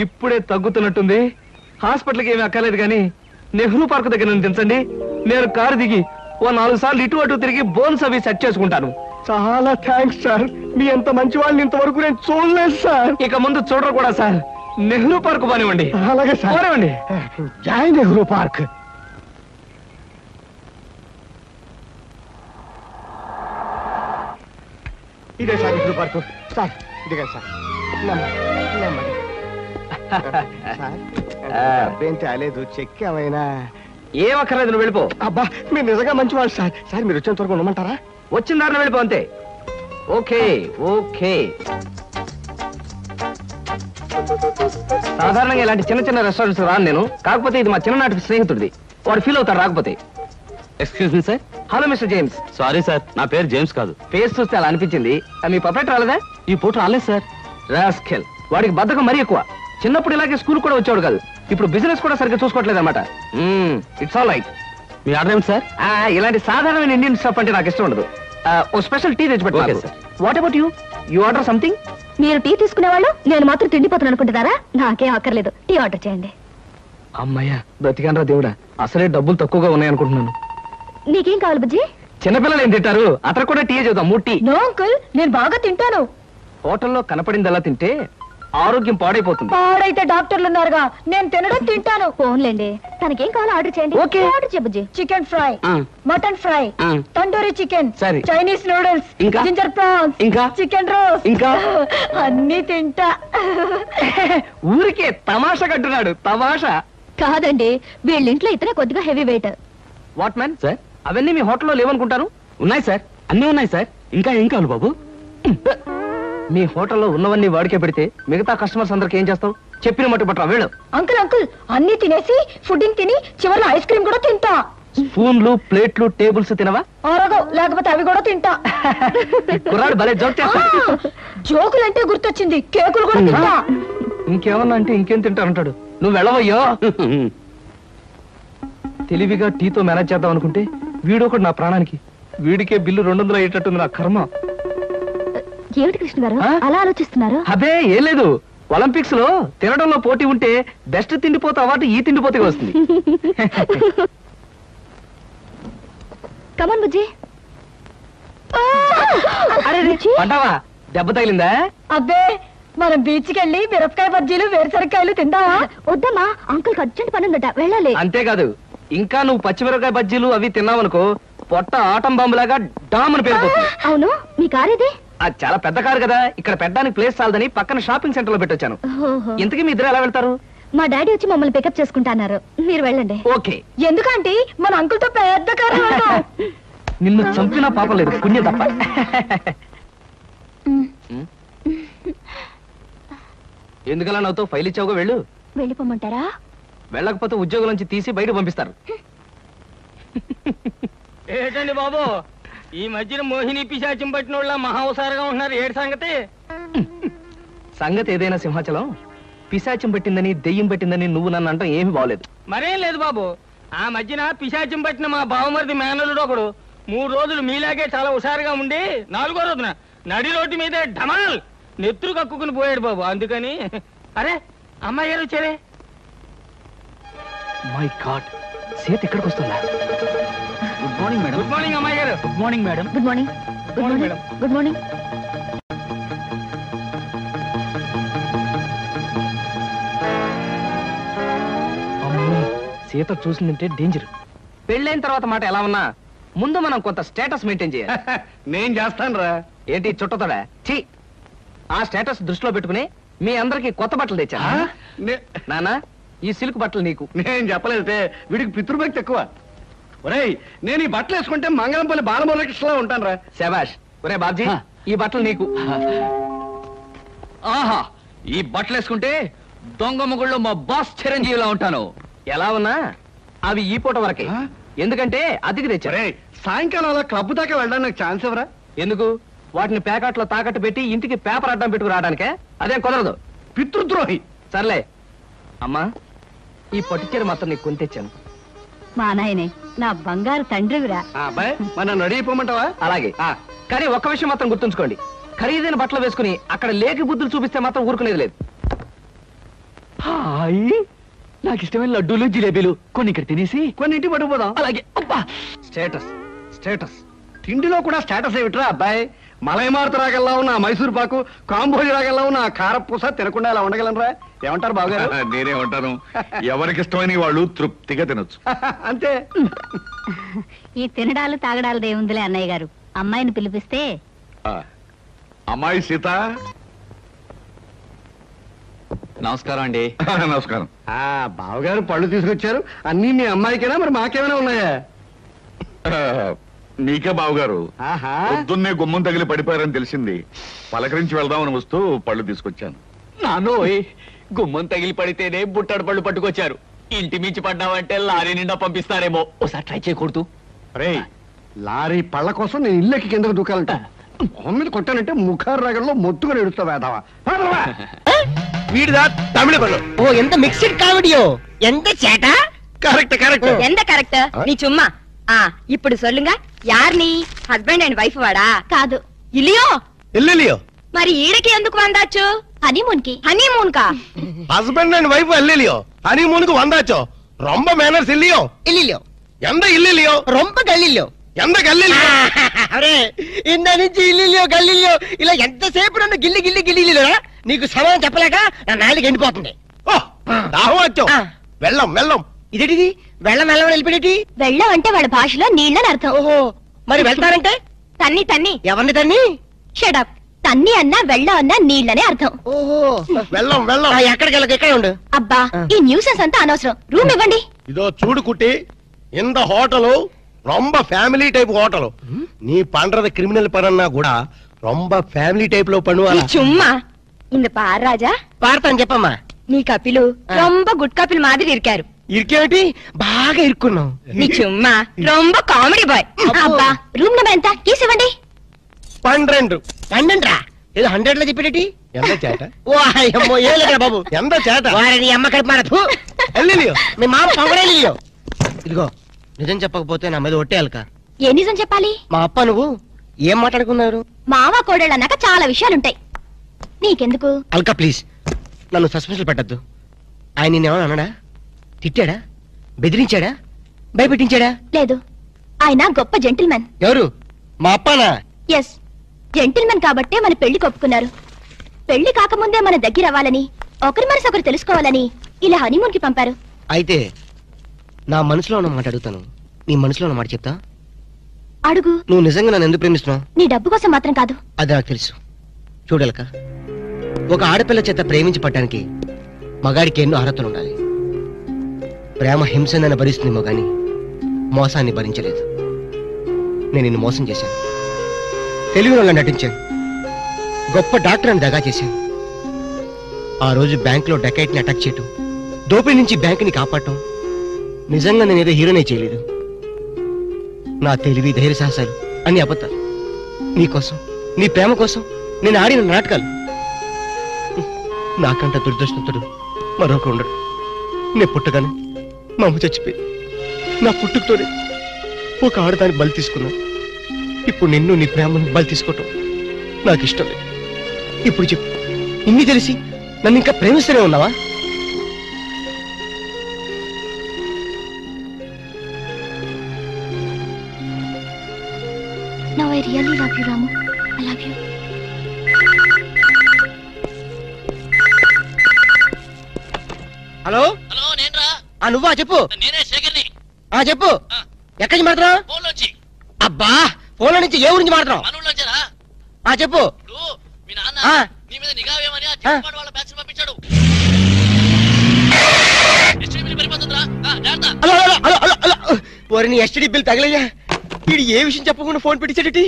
ఇప్పుడే తగ్గుతున్నట్టుంది హాస్పిటల్కి ఏమీ అక్కర్లేదు కానీ నెహ్రూ పార్క్ దగ్గర నన్ను దించండి నేను కారు దిగి ఓ 4 సార్లు ఇటు అటు తిరిగి బోన్స్ అవి సెట్ చేసుకుంటాను చాలా థ్యాంక్స్ సార్ మీ ఎంత మంచి వాళ్ళని ఇంతవరకు నేను చూడలేదు సార్ ఇక ముందు చూడరు కూడా సార్ నెహ్రూ పార్క్ పోనివ్వండి అలాగే సార్ పోనివ్వండి జై నెహ్రూ పార్క్ ఇదే సార్ నెహ్రూ పార్క్ సార్ ఇదిగా సార్ అబ్బేం తేలేదు చెక్ ఏమైనా ఏం అక్కర్లేదు నువ్వు వెళ్ళిపో అబ్బా మీరు నిజంగా మంచివాళ్ళు సార్ సార్ మీరు వచ్చేంత వరకు ఉండమంటారా వచ్చిన దారిలో వెళ్ళిపో అంతే ఓకే ఓకే సాధారణంగా ఇలాంటి చిన్న చిన్న రెస్టారెంట్స్ రాను నేను కాకపోతే ఇది మా చిన్ననాటి స్నేహితుడిది వాడు ఫీల్ అవుతారు రాకపోతే excuse me sir hello mister James sorry sir నా పేరు జేమ్స్ కాదు ఫేస్ చూస్తే అలా అనిపించింది మీ పర్ఫెక్ట్ రాలేదా ఈ పూట రాలేదు సార్ రాస్కెల్ వాడికి బద్ధకం మరీ ఎక్కువ చిన్నప్పుడు ఇలాగే స్కూల్ కూడా వచ్చాడు కాదు ఇప్పుడు బిజినెస్ కూడా సరిగ్గా చూసుకోవట్లేదు అనమాట it's all right me order ఏంటి సార్ ఇలాంటి సాధారణమైన ఇండియన్ స్టఫ్ అంటే నాకు ఇష్టం ఉండదు ఓ స్పెషల్ టీ తెచ్చి పెట్టాలి sir what about you order something మీరు టీ తీసుకునేవాళ్ళు నేను మాత్రం తిండిపోతాను అనుకుంటున్నారా నాకేం అక్కర్లేదు టీ ఆర్డర్ చేయండి అమ్మయ్యా బ్రతికానరా దేవుడా అసలే డబ్బులు తక్కువగా ఉన్నాయనుకుంటున్నాను నీకేం కావాలి బుజ్జి చిన్నపిల్లలు ఏం తింటారు అతను కూడా టీ చూద్దాం 3 టీ నో అంకుల్ నేను బాగా తింటాను హోటల్లో కనపడిందల్లా తింటే ఆరోగ్యం పాడైపోతుంది పాడైతే డాక్టర్లు ఉన్నారుగా నేను తినడం తింటాను ఫోన్లేండి తనకేం కావాలో ఆర్డర్ చేయండి ఓకే ఆర్డర్ చేయబుజ్జి chicken fry mutton fry tandoori chicken Chinese noodles ఇంకా జింజర్ ప్రాన్స్ ఇంకా చికెన్ రోస్ట్ ఇంకా అన్ని తింటా ఊరికే తమాషా కట్టున్నాడు తమాషా కాదండి వీళ్ళింట్లో ఇతనే కొద్దిగా heavy weight what man sir అవన్నీ మీ హోటల్లో లేవనుకుంటారు ఉన్నాయి సార్ అన్నీ ఉన్నాయి సార్ ఇంకా ఏం కావాలి బాబు మీ హోటల్లో ఉన్నవన్నీ వాడికే పెడితే మిగతా కస్టమర్స్ అందరికి ఏం చేస్తావు చెప్పిన మట్టు పట్టరా వీళ్ళు అంకుల్ అంకుల్ అన్ని తినేసి ఫుడ్డింగ్ తిని చివరిలో ఐస్ క్రీమ్ కూడా తింటా స్పూన్లు ప్లేట్లు టేబుల్స్ తినవా ఆరోగో లేకపోతే అవి కూడా తింటా కుర్రాడు భలే జోక్ చేస్తాడు జోకులంటే గుర్తొచ్చింది కేకులు కూడా తింటా ఇంకేమన్నా అంటే ఇంకేం తింటానంటాడు నువ్వు వెళ్ళవయ్యో తెలివిగా టీతో మేనేజ్ చేద్దాం అనుకుంటే వీడొకడు నా ప్రాణానికి వీడికే బిల్లు 200 అయ్యేటట్టుంది నా కర్మ ఏమిటి కృష్ణ గారు అలా ఆలోచిస్తున్నారు అదే ఏం లేదు ఒలింపిక్స్ లో తినడంలో పోటీ ఉంటే బెస్ట్ తిండిపోతే అవార్డు ఈ తిండిపోతే వస్తుంది కమన్ బుజ్జి అంటావా దెబ్బ తగిలిందా అబ్బే మనం బీచ్ కి వెళ్ళి మిరపకాయ బజ్జీలు వేరుసరికాయలు తిందామా వద్దమ్మా అంకుల్ అర్జెంట్ పని ఉందట వెళ్ళాలి అంతేకాదు ఇంకా నువ్వు పచ్చిమిరపకాయ బజ్జీలు అవి తిన్నావనుకో పొట్ట ఆటం బాంబులాగా డామ్ అని పేరుపోతుంది అవును మీ కార్ ఇది అది చాలా పెద్ద కారు కదా ఇక్కడ పెట్టడానికి ప్లేస్ చాలదని పక్కన షాపింగ్ సెంటర్ లో పెట్టొచ్చాను ఇంతకీ మీ ఇద్దరు ఎలా వెళ్తారు మా డాడీ వచ్చి మమ్మల్ని పికప్ చేసుకుంటాన్నారు మీరు వెళ్ళండి ఓకే ఎందుకంటే మన అంకుల్ తో పెద్ద కారు నిన్ను చంపినా పాపం లేదు పుణ్యం తప్ప ఎందుకలా నాతో ఫైల్ ఇచ్చావుగా వెళ్ళు వెళ్ళిపోమంటారా వెళ్ళకపోతే ఉద్యోగం నుంచి తీసి బయట పంపిస్తారు ఏంటండి బాబు ఈ మధ్యన మోహిని పిశాచం పట్టిన వాళ్ళ మహావసారగా ఉంటున్నారు ఏడు సంగతి సంగతి ఏదైనా సింహాచలం పిశాచం పట్టిందని దెయ్యం పట్టిందని నువ్వు నన్ను అంటాం ఏమి బాగలేదు మరేం లేదు బాబు ఆ మధ్యన పిశాచం పట్టిన మా బావమరిది మేనలుడు ఒకడు 3 రోజులు మీలాగే చాలా హుషారుగా ఉండి 4వ రోజున నడి రోడ్డు మీదే ఢమాల్ నెత్తురు కక్కుకుని పోయాడు బాబు అందుకని అరే అమ్మాయి గారు వచ్చారే మై గాడ్ సీత ఎక్కడికి వస్తుందా good morning madam good morning అమ్మాయి గారు good morning madam good morning good morning madam good morning Sita చూసిందంటే డేంజర్. పెళ్ళైన తర్వాత మాట ఎలా ఉన్నా ముందు మనం కొంత స్టేటస్ మెయింటైన్ చేయాలి. నేను చేస్తాను రా. ఏంటి చుట్టతోడా? ఛీ, ఆ స్టేటస్ దృష్టిలో పెట్టుకుని మీ అందరికి కొత్త బట్టలు తెచ్చా. నానా, ఈ సిల్క్ బట్టలు నీకు. నేను చెప్పలేదే, వీడికి పితృభక్తి ఎక్కువ. ఒరేయ్, నేను ఈ బట్టలు వేసుకుంటే మంగళంపల్లి బాలమురకృష్ణలో ఉంటాను రా. శభాష్. ఒరే బాబ్జీ, ఈ బట్టలు నీకు. ఆహా, ఈ బట్టలు వేసుకుంటే దొంగ మొగుళ్ళో మా బాస్ చిరంజీవిలా ఉంటాను. ఎలా ఉన్నా అవి ఈ పూట వరకే, ఎందుకంటే అతికి తెచ్చా. సాయంకాలం అలా క్లబ్ దాకా వెళ్ళడానికి నాకు ఛాన్స్ ఎవరా? ఎందుకు? వాటిని ప్యాకెట్లో తాకట్టు పెట్టి ఇంటికి పేపర్ అడ్డం పెట్టుకు రావడానికే? అదేం కుదరదు, పితృద్రోహి. సర్లే అమ్మా, ఈ పట్టుచీర మాత్రం నీకు కొని తెచ్చాను. మా నాయనే నా బంగారు తండ్రివిరా. అబ్బాయి, మన నడిపోమంటావా? అలాగే. కానీ ఒక్క విషయం మాత్రం గుర్తుంచుకోండి, ఖరీదైన బట్టలు వేసుకుని అక్కడ లేకి బుద్ధులు చూపిస్తే మాత్రం ఊరుకునేది లేదు. హాయ్, నాకు ఇష్టమైన లడ్డూలు జిలేబీలు కొన్ని ఇక్కడ తినేసి కొన్ని ఇంటికి పట్టుకుపోదాం. అలాగే. అబ్బా, స్టేటస్ స్టేటస్. తిండిలో కూడా స్టేటస్ ఏమిట్రా అబ్బాయి? మలైమారుత రాగల్లా ఉన్న మైసూర్ పాకు, కాంబోజి రాగల్లా ఉన్న కారపూస తినకుండా ఇలా ఉండగలనరా? ఏమంటారు బావగారు? నేనేమంటాను, ఎవరికి ఇష్టమైన వాళ్ళు తృప్తిగా తినొచ్చు. అంతే. ఈ తినడాలు తాగడాలు దేవుందిలే అన్నయ్య గారు. అమ్మాయిని పిలిపిస్తే. అమ్మాయి సీత. నమస్కారం అండి. నమస్కారం. బావగారు పళ్ళు తీసుకొచ్చారు. అన్ని మీ అమ్మాయికేనా, మరి మాకేమైనా ఉన్నాయా? నీకే బావగారు. పొద్దున్నే గుమ్మం తగిలి పడిపోయారని తెలిసింది. పలకరించి వెళ్దామని వస్తూ పళ్ళు తీసుకొచ్చాను. నానోయ్, గుమ్మం తగిలి పడితేనే బుట్టడు పళ్ళు పట్టుకొచ్చారు. ఇంటి మించి పడ్డావంటే లారీ నిండా పంపిస్తారేమో. ఒకసారి ట్రై చేయకూడదు? రేయ్, లారీ పళ్ళ కోసం నేను ఇల్లెక్కి కిందకు దూకాలంట. మొహం మీద కొట్టానంటే ముఖారు రగంలో మొత్తుగా ఎడుస్తావు వేదావా. వీడిదా తమిళ పళ్ళు. ఓ, ఎంత మిక్స్డ్ కామెడియో, ఎంత చేట. Correct correct. ఎంత కరెక్ట్ నీ చుమ్మా. ఇప్పుడు சொல்லுங்க, யார் நீ? హస్బెండ్ అండ్ వైఫ్ వాడా? కాదు, ఇలియో. ఎల్లెలియో. మరి ఈడకి ఎందుకు వందాచ్చు? హనీమూన్ కి. హనీమూన్ కా? హస్బెండ్ అండ్ వైఫ్ ఎల్లెలియో, హనీమూన్ కు వందాచో. ரொம்ப மேனர்ஸ் இல்லையோ? இல்லையோ. எந்த இல்லையோ? ரொம்ப గల్లిలియో. ఎంత గల్లిలియో? అరే, ఇంద నుంచి ఇల్లిలియో గల్లిలియో ఇలా ఎంతసేపు నన్ను గిల్లి గిల్లి గిల్లిలియో. నీకు సమాధానం చెప్పలేక నా నాలుగు ఎండిపోతుంది. దాహం వచ్చావు. వెళ్ళం వెళ్ళం. ఇదేటిది? వెళ్ళం వెళ్ళం వెళ్ళిపోయేటి? వెళ్ళం అంటే వాళ్ళ భాషలో నీళ్ళని అర్థం. ఓహో, మరి వెళ్తారంటే? తన్ని తన్ని. ఎవరిని తన్ని? షడప్. తన్ని అన్నా వెళ్ళం అన్నా నీళ్ళనే అర్థం. ఓహో, వెళ్ళం వెళ్ళం. ఎక్కడికి వెళ్ళక ఎక్కడ ఉండు. అబ్బా, ఈ న్యూసెన్స్ అంతా అనవసరం. రూమ్ ఇవ్వండి. ఇదో చూడు కుట్టి, இந்த ஹோட்டலு ரொம்ப ஃபேமிலி டைப் ஹோட்டலு. நீ பண்றது கிரிமினல் படம்னா கூட ரொம்ப ஃபேமிலி டைப்ல பண்ணுவாங்க. சும்மா இந்த பார் ராஜா. பார்த்தான் చెప్పమ్మా. నీ కపిలు ரொம்ப గుడ్ కపిల్ మాదిరి ఇరికారు. ఇరికేటి? బాగా ఇరుక్కున్నాం. నీ చుమ్మా ரொம்ப కామెడీ బాయ్. అబ్బా, రూమ్ నెంబర్ ఎంత? కీస్ ఇవ్వండి. 12. 12 రా? ఏదో 100 లో చెప్పేటి? ఎంత చేట? ఓ అమ్మో, ఏలేరా బాబు, ఎంత చేట. వారిని అమ్మ కడుపు మారపు. ఎల్లిలియో, మీ మామ పొగడేలియో. ఇదిగో, నిజం చెప్పకపోతే నా మీద ఒట్టేయాలక. ఏ నిజం చెప్పాలి? మా అప్ప నువ్వు ఏం మాట్లాడుకున్నారు? మావ కోడళ్ళు అన్నాక చాలా విషయాలుంటాయి. నీకెందుకు? అల్కా ప్లీజ్, నన్ను సస్పెన్షన్ పెట్టద్దు. ఆయన నేనేమన్నా అన్నాడా? తిట్టాడా? బెదిరించాడా? భయపెట్టించాడా? లేదు, ఆయన గొప్ప జెంటిల్మెన్. ఎవరు? మా అప్పనా? ఎస్, జెంటిల్మెన్ కాబట్టే మన పెళ్లి కొప్పుకున్నారు. పెళ్లి కాకముందే మన దగ్గర అవ్వాలని, ఒకరి మనసు ఒకరు తెలుసుకోవాలని ఇలా హనీమూన్ కి పంపారు. అయితే నా మనసులో ఉన్న మాట అడుగుతాను, నీ మనసులో ఉన్న మాట చెప్తా? అడుగు. నువ్వు నిజంగా నన్ను ఎందుకు ప్రేమిస్తున్నావు? నీ డబ్బు కోసం మాత్రం కాదు. అది నాకు తెలుసు. చూడలక, ఒక ఆడపిల్ల చేత ప్రేమించి పట్టడానికి మగాడికి ఎన్నో అర్హతలు ఉండాలి. ప్రేమ హింసనని భరిస్తుందేమో గాని మోసాన్ని భరించలేదు. నేను నిన్ను మోసం చేశాను, తెలివి వల్ల నటించాను, గొప్ప డాక్టర్ అని దగా చేశాను. ఆ రోజు బ్యాంకులో డకైట్ని అటాక్ చేయటం, దోపిడీ నుంచి బ్యాంకుని కాపాడటం, నిజంగా నేనేదో హీరోనే చేయలేదు. నా తెలివి, ధైర్య సాహసాలు అన్ని అబద్ధాలు. నీకోసం, నీ ప్రేమ కోసం నేను ఆడిన నాటకాలు. నాకంట దురదృష్టంతుడు మరొక ఉండడు. నేను పుట్టగానే మా అమ్మ చచ్చిపోయి, నా పుట్టుకతోనే ఒక ఆడదాన్ని బలి తీసుకున్నా. ఇప్పుడు నిన్ను, నీ ప్రేమను బలి తీసుకోవటం నాకు ఇష్టం లేదు. ఇప్పుడు చెప్పు, ఇన్ని తెలిసి నన్ను ఇంకా ప్రేమిస్తూనే ఉన్నావా? Now I really love you, Ramu. I love you. Hello, నువ్వా? చెప్పు. చెప్పు ఎక్కడి నుంచి మాట్లాడుతున్నావు? అబ్బా ఫోన్లో నుంచి ఏ ఊరించి మాట్లాడుతున్నావు? చెప్పు. ఓరి నీ ఎస్టీడీ బిల్ తగలయ్యా. వీడు ఏ విషయం చెప్పకుండా ఫోన్ పెట్టించాడటి.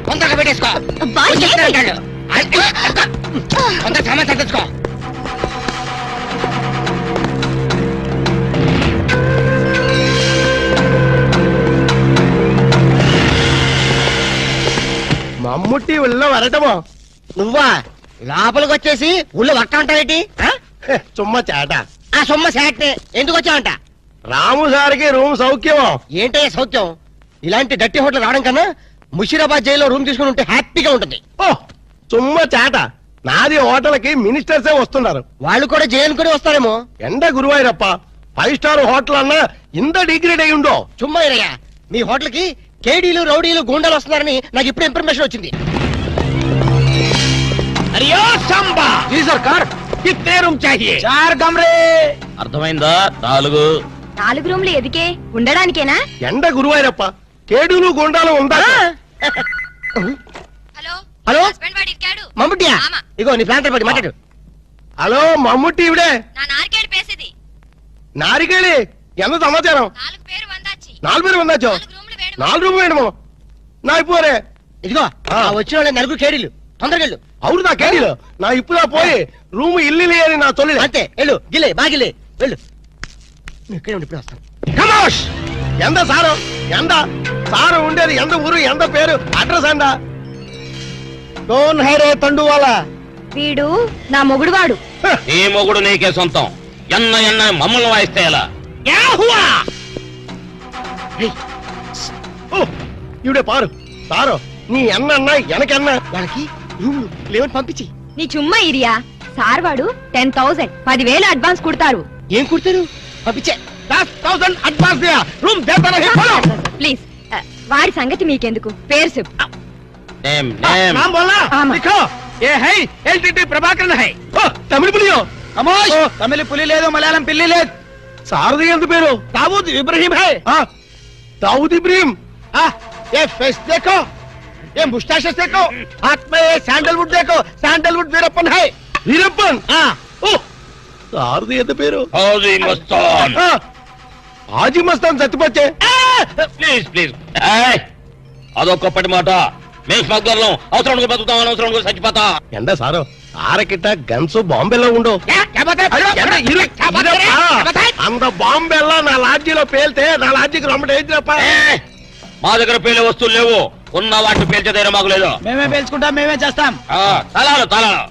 తొందరగా పెట్టేసుకో. సామాన్ సర్దేసుకో. మమ్ముట్టి ఉళ్ళో వరటమో నువ్వా? లోపలికి వచ్చేసి ఊళ్ళో వట్ట ఉంటావేటి? చుమ్మ చేట. సొమ్మ సేటే ఎందుకు వచ్చావంట? రాము సార్కి రూమ్ సౌఖ్యమో? ఏంటయ్యా సౌఖ్యం? ఇలాంటి డట్టి హోటల్ రావడం కన్నా ముషీరాబాద్ జైల్లో రూమ్ తీసుకుని ఉంటే హ్యాపీగా ఉంటుంది. చుమ్మ చేట. నాది హోటల్కి మినిస్టర్సే వస్తున్నారు. వాళ్ళు కూడా జైలు కూడా వస్తారేమో. ఎండ గురువాయూరప్ప 5 స్టార్ హోటల్ అన్నా ఇంత డిగ్రేడ్ అయి ఉండో. చుమ్మా ఇరయ్యా, మీ హోటల్ కి కేడీలు రౌడీలు గూండాలు వస్తున్నారని నాకు ఇప్పుడు ఇన్ఫర్మేషన్ వచ్చింది. అర్థమైందా? 4 రూమ్లు ఎదికే ఉండడానికేనా? ఎండ గురువాయూరప్ప కేడులు గుండాలు ఉందా? హలో మమ్ముట్టియా? ఇగో నీ ప్లాంటర్ పడి మాట్లాడు. హలో మమ్ముట్టి ఇవిడే. నారికేళి ఎంత సమాచారం? 4 పేరు వందాచో. 4 రూమ్ వేయడము నా ఇప్పుడే. ఇదిగో వచ్చిన వాళ్ళ 4 కేడీలు తొందరగా వెళ్ళు. అవును నా కేడీలు నా ఇప్పుడా పోయి రూమ్ ఇల్లు అని నా తొలి. అంతే వెళ్ళు. గిలే బాగిలే వెళ్ళు. ఇక్కడే ఉండి ఇప్పుడు వస్తాను. కమోష్. ఎంత సారు? ఎంత సారు ఉండేది? ఎంత ఊరు? ఎంత పేరు? అడ్రస్ అంట? కౌన్ హై రే తండువాలా? వీడు నా మొగుడు వాడు. నీ మొగుడు నీకే సొంతం. ఎన్న మమ్మల్ని వాయిస్తే ఎలా? ఇవిడే పారు. సారు నీ ఎన్న ఎనకన్నా వాళ్ళకి రూమ్ లేవని పంపించి. నీ చుమ్మా ఇరియా. సార్ వాడు 10,000 10,000 అడ్వాన్స్ కుడతారు. ఏం కుడతారు? పంపించే. 10,000 అడ్వాన్స్ రూమ్ ప్లీజ్ వాడి సంగతి మీకెందుకు, పేరు చెప్పు. नाम बोलना लिखो. ये है एलटीटी प्रभाकरन है. तमिल पुलियो अमोश. तमिल पुली ले दो, मलयालम पिल्ली ले. सारदी ఎంత పేరు? दाऊद इब्राहिम है. दाऊद इब्राहिम. ये फेस देखो, ये मुस्टैचेस देखो, हाथ में ये सैंडलवुड देखो. सैंडलवुड वीरप्पन है. वीरप्पन? సారది ఎంత పేరు? హాజీ మస్తాన్. హాజీ మస్తాన్ చచ్చిపోచ్చే. ప్లీజ్ ప్లీజ్ అదొక్కప్పటి మాట. మేము స్మగ్లర్లం. అవసరం బతుకుతాం, అనవసరం చచ్చిపోతా. ఎండ సారు ఆరకిట్ట గన్స్ బాంబేలో ఉండవు. అంత బాంబేలా నా లాడ్జీలో పేల్తే నా లాడ్జీకి రొమ్మటేంటిరప్ప. మా దగ్గర పేలే వస్తువులు లేవు. ఉన్న వాటిని పేల్చే ధైర్యం మాకు లేదు. మేమే పేల్చుకుంటాం, మేమే చేస్తాం. తలాలు తలాలు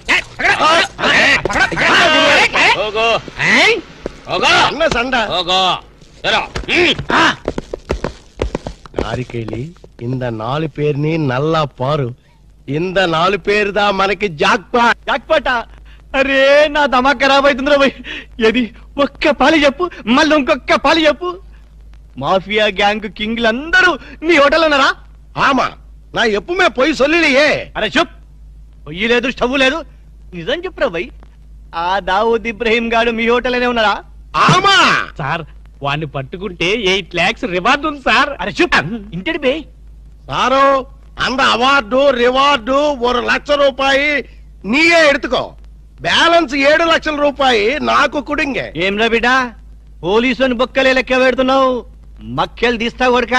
நாரிக்கேளி இந்த 4 பேர் நீ நல்லா பாரு. இந்த 4 పేరు దా మనకి జాక్పాట్. జాక్పాటా? అరే నా దమా ఖరాబ్ అవుతుందిరా భయ్. ఏది ఒక్క పాలి చెప్పు, మళ్ళీ ఇంకొక్క పాలి చెప్పు. మాఫియా గ్యాంగ్ కింగ్లందరూ నీ హోటల్ ఉన్నారా? ఆమా నా ఎప్పుమే పోయి సొల్లియే. అరే చూప్. పొయ్యి లేదు, స్టవ్ లేదు. నిజం చెప్పురా భయ్. ఆ దావూద్ ఇబ్రహీం గాడు మీ హోటల్ అనే ఉన్నారా? ఆమా సార్ వాడిని పట్టుకుంటే 8 lakhs రివార్డ్ ఉంది సార్. అరే చూప్. ఇంటడి బే సారు அந்த అవార్డు రివార్డు 1 లక్ష రూపాయి నీయే ఎడుతుకో. బ్యాలెన్స్ 7 లక్షల రూపాయి నాకు కుడింగే. ఏం రా బిడ్డ, పోలీసుని బొక్కలే లెక్క పెడుతున్నావు. మక్కెలు తీస్తా కొడుక.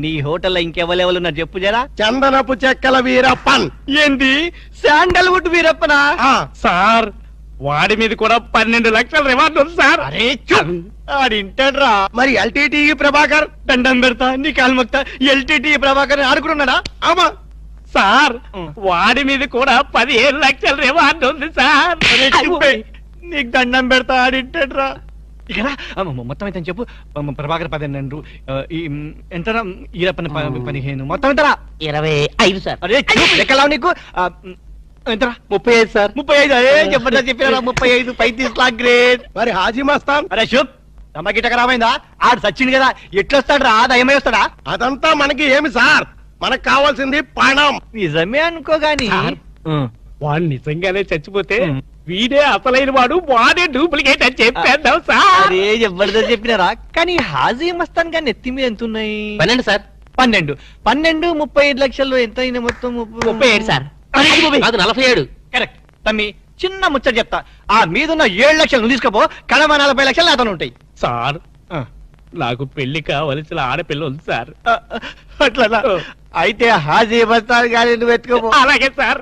నీ హోటల్లో ఇంకెవరెవరున్నారు చెప్పు జరా. చందనపు చెక్కల వీరప్పన్. ఏంది శాండల్వుడ్ వీరప్పనా? సార్ వాడి మీద కూడా 12 లక్షల రివార్డు ఉంది సార్. అరే ఆడింటాడ్రా. మరి ఎల్టీటీ ప్రభాకర్? దండం పెడతా, నీ కాలు మొక్తా. ఎల్టీటీ ప్రభాకర్ ఆడుకున్నాడా? ఆమా సార్ వాడి మీద కూడా 15 లక్షల రివార్డు ఉంది సార్. నీకు దండం పెడతా, ఆడింటాడ్రా. ఇక మొత్తం అయితే చెప్పు. ప్రభాకర్ 12, ఎంతరా? ఈరప్పని 15, మొత్తం ఎంతరా? 25 సార్. అరే లెక్కలా నీకు ఎంతరా? 35 సార్. 35. అరే చెప్పండి చెప్పినారా? 35. 35 లాక్ గ్రేట్. మరి హాజీ మస్తాన్? అరే శుభ్, తమ్మకిట ఖరాబైందా? ఆడు సచ్చింది కదా, ఎట్లొస్తాడు రా? దయమై వస్తాడా? అదంతా మనకి ఏమి సార్, మనకు కావాల్సింది పణం. నిజమే అనుకోగాని వాడు నిజంగానే చచ్చిపోతే వీడే అసలైన వాడు, వాడే డూప్లికేట్ అని చెప్పేద్దాం సార్. జబర్దస్త్ చెప్పినారా? కానీ హాజీ మస్తాన్ గాని ఎత్తి మీద ఎంత ఉన్నాయి? 12 సార్. 12 35 లక్షల్లో ఎంత అయినా మొత్తం 37 సార్. అది 47. కరెక్ట్. తమ్మి చిన్న ముచ్చట చెప్తా, ఆ మీదున్న 7 లక్షలు నువ్వు తీసుకోపో, కడమ 40 లక్షలు నాతో ఉంటాయి. సార్ నాకు పెళ్లి కావలసిన ఆడపిల్ల ఉంది సార్. అట్లా అయితే హాజీ మస్తాన్ గాని నువ్వు ఎత్తుకోపో. అలాగే సార్.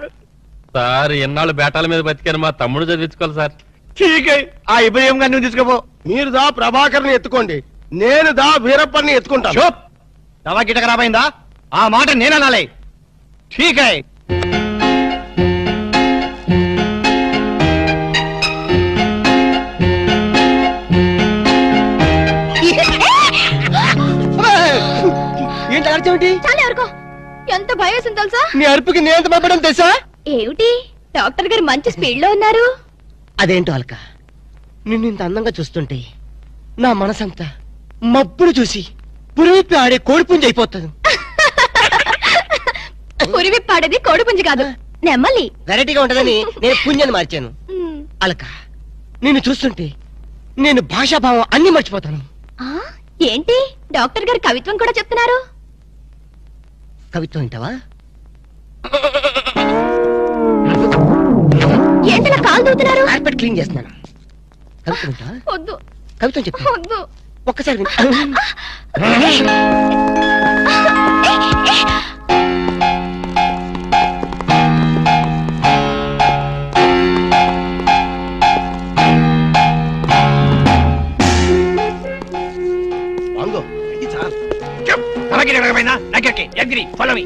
సార్ ఎన్నాళ్ళు బేటాల మీద బతికాను, మా తమ్ముడు చదివించుకోవాలి సార్. ఠీకే, ఆ ఇబ్రహీం గారిని నువ్వు తీసుకోపో. మీరు దా ప్రభాకర్ని ఎత్తుకోండి, నేను దా వీరప్పని ఎత్తుకుంటాను. చూప్, దవా గిట ఖరాబైందా? ఆ మాట నేననాలే. ఠీకే. ఏంటి అర్చమేంటి? చాలా ఎవరికో ఎంత భయం వేసింది తెలుసా? నీ అరుపుకి నేను ఎంత భయపడడం తెలుసా? ఏమిటి డాక్టర్ గారు మంచి స్పీడ్ లో ఉన్నారు? అదేంటో అలక, నిన్ను ఇంత అందంగా చూస్తుంటే నా మనసంతా మబ్బును చూసి పురివిప్పి ఆడే కోడిపుంజి అయిపోతుంది. పురివిప్పాడేది కోడిపుంజి కాదు, నెమ్మలి. వెరైటీగా ఉంటదని నేను పుంజని మార్చాను. అలక, నిన్ను చూస్తుంటే నేను భాషాభావం అన్ని మర్చిపోతాను. ఏంటి డాక్టర్ గారు కవిత్వం కూడా చెప్తున్నారు? కవిత్వం వింటావా? ఏంటిలా కాలు దూతున్నారు? కార్పెట్ క్లీన్ చేస్తున్నాను. కవిత్వం వింటావా? వద్దు. కవిత్వం చెప్తా, వద్దు. ఒక్కసారి విను. వాంగో ఇది సార్. అలాగే రకమైన నగరికి అగ్రి ఫాలో మీ.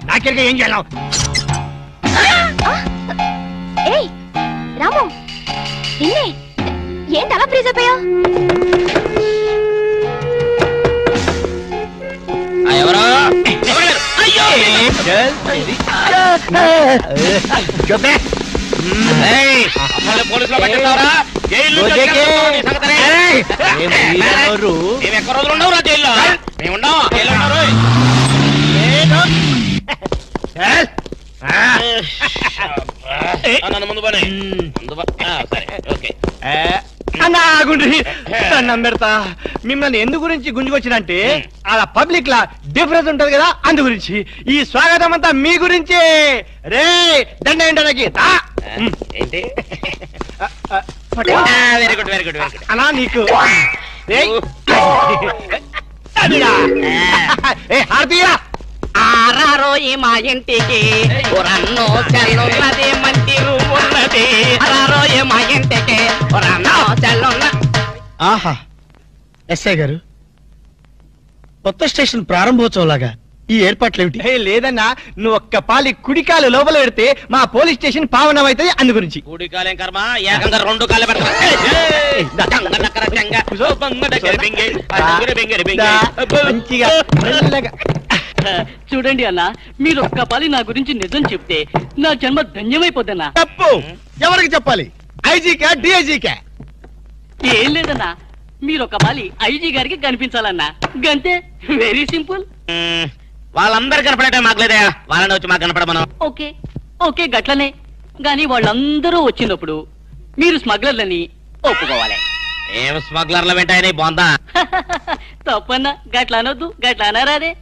నాకెరగా ఏం చేయాలి? ఏయ్ రాము, నిన్నే ఏంటి అలా ఫ్రీజ్ అయిపోయావు? ఎవరో పోలీసులో పట్టిస్తావరా? మేము ఎక్క రోజులు ఉండవు రా జైల్లో. మేము ఉండవు జైల్లో ఉన్నారు. నన్ను ముందు పని సరే ఓకే. దండం పెడతా. మిమ్మల్ని ఎందు గురించి గుంజుకొచ్చినంటే అలా పబ్లిక్ లా డిఫరెన్స్ ఉంటది కదా, అందు గురించి. ఈ స్వాగతం అంతా మీ గురించి. రే దండ ఏంటనకి ఏంటి? Very good very good very good అలా నీకు హార్పియా ఆరారోయి మా ఇంటికి రన్నో చెల్లున్నది మంచి రూమ్ ఉన్నది. ఆరారోయి మా ఇంటికి రన్నో చెల్లున్న. ఆహా, ఎస్ఐ గారు, కొత్త స్టేషన్ ప్రారంభోత్సవం లాగా ఈ ఏర్పాట్లు ఏమిటి? లేదన్నా, నువ్వు ఒక్క పాలి కుడికాలు లోపల పెడితే మా పోలీస్ స్టేషన్ పావనం అవుతుంది, అందు గురించి. కుడికాలేం కర్మ, ఏకంగా 2 కాళ్ళు మంచిగా చూడండి అన్న, మీరు ఒక్క పాలి నా గురించి నిజం చెప్తే నా జన్మ ధన్యమైపోద్దన్నా. తప్పు. ఎవరికి చెప్పాలి? ఐజీకా డిఐజీకా? ఏం లేదన్నా, మీరు ఒక పాలి ఐజీ గారికి కనిపించాలన్నా, గంతే. Very simple. వాళ్ళందరూ కనపడటం మాకు లేదా? వాళ్ళని వచ్చి మాకు కనపడమను. ఓకే ఓకే గట్లనే. గాని వాళ్ళందరూ వచ్చినప్పుడు మీరు స్మగ్లర్లని ఒప్పుకోవాలి. ఏం స్మగ్లర్ల వెంటాయని బాగుందా? తప్పన్నా, గట్ల అనొద్దు, గట్ల అనరాదే.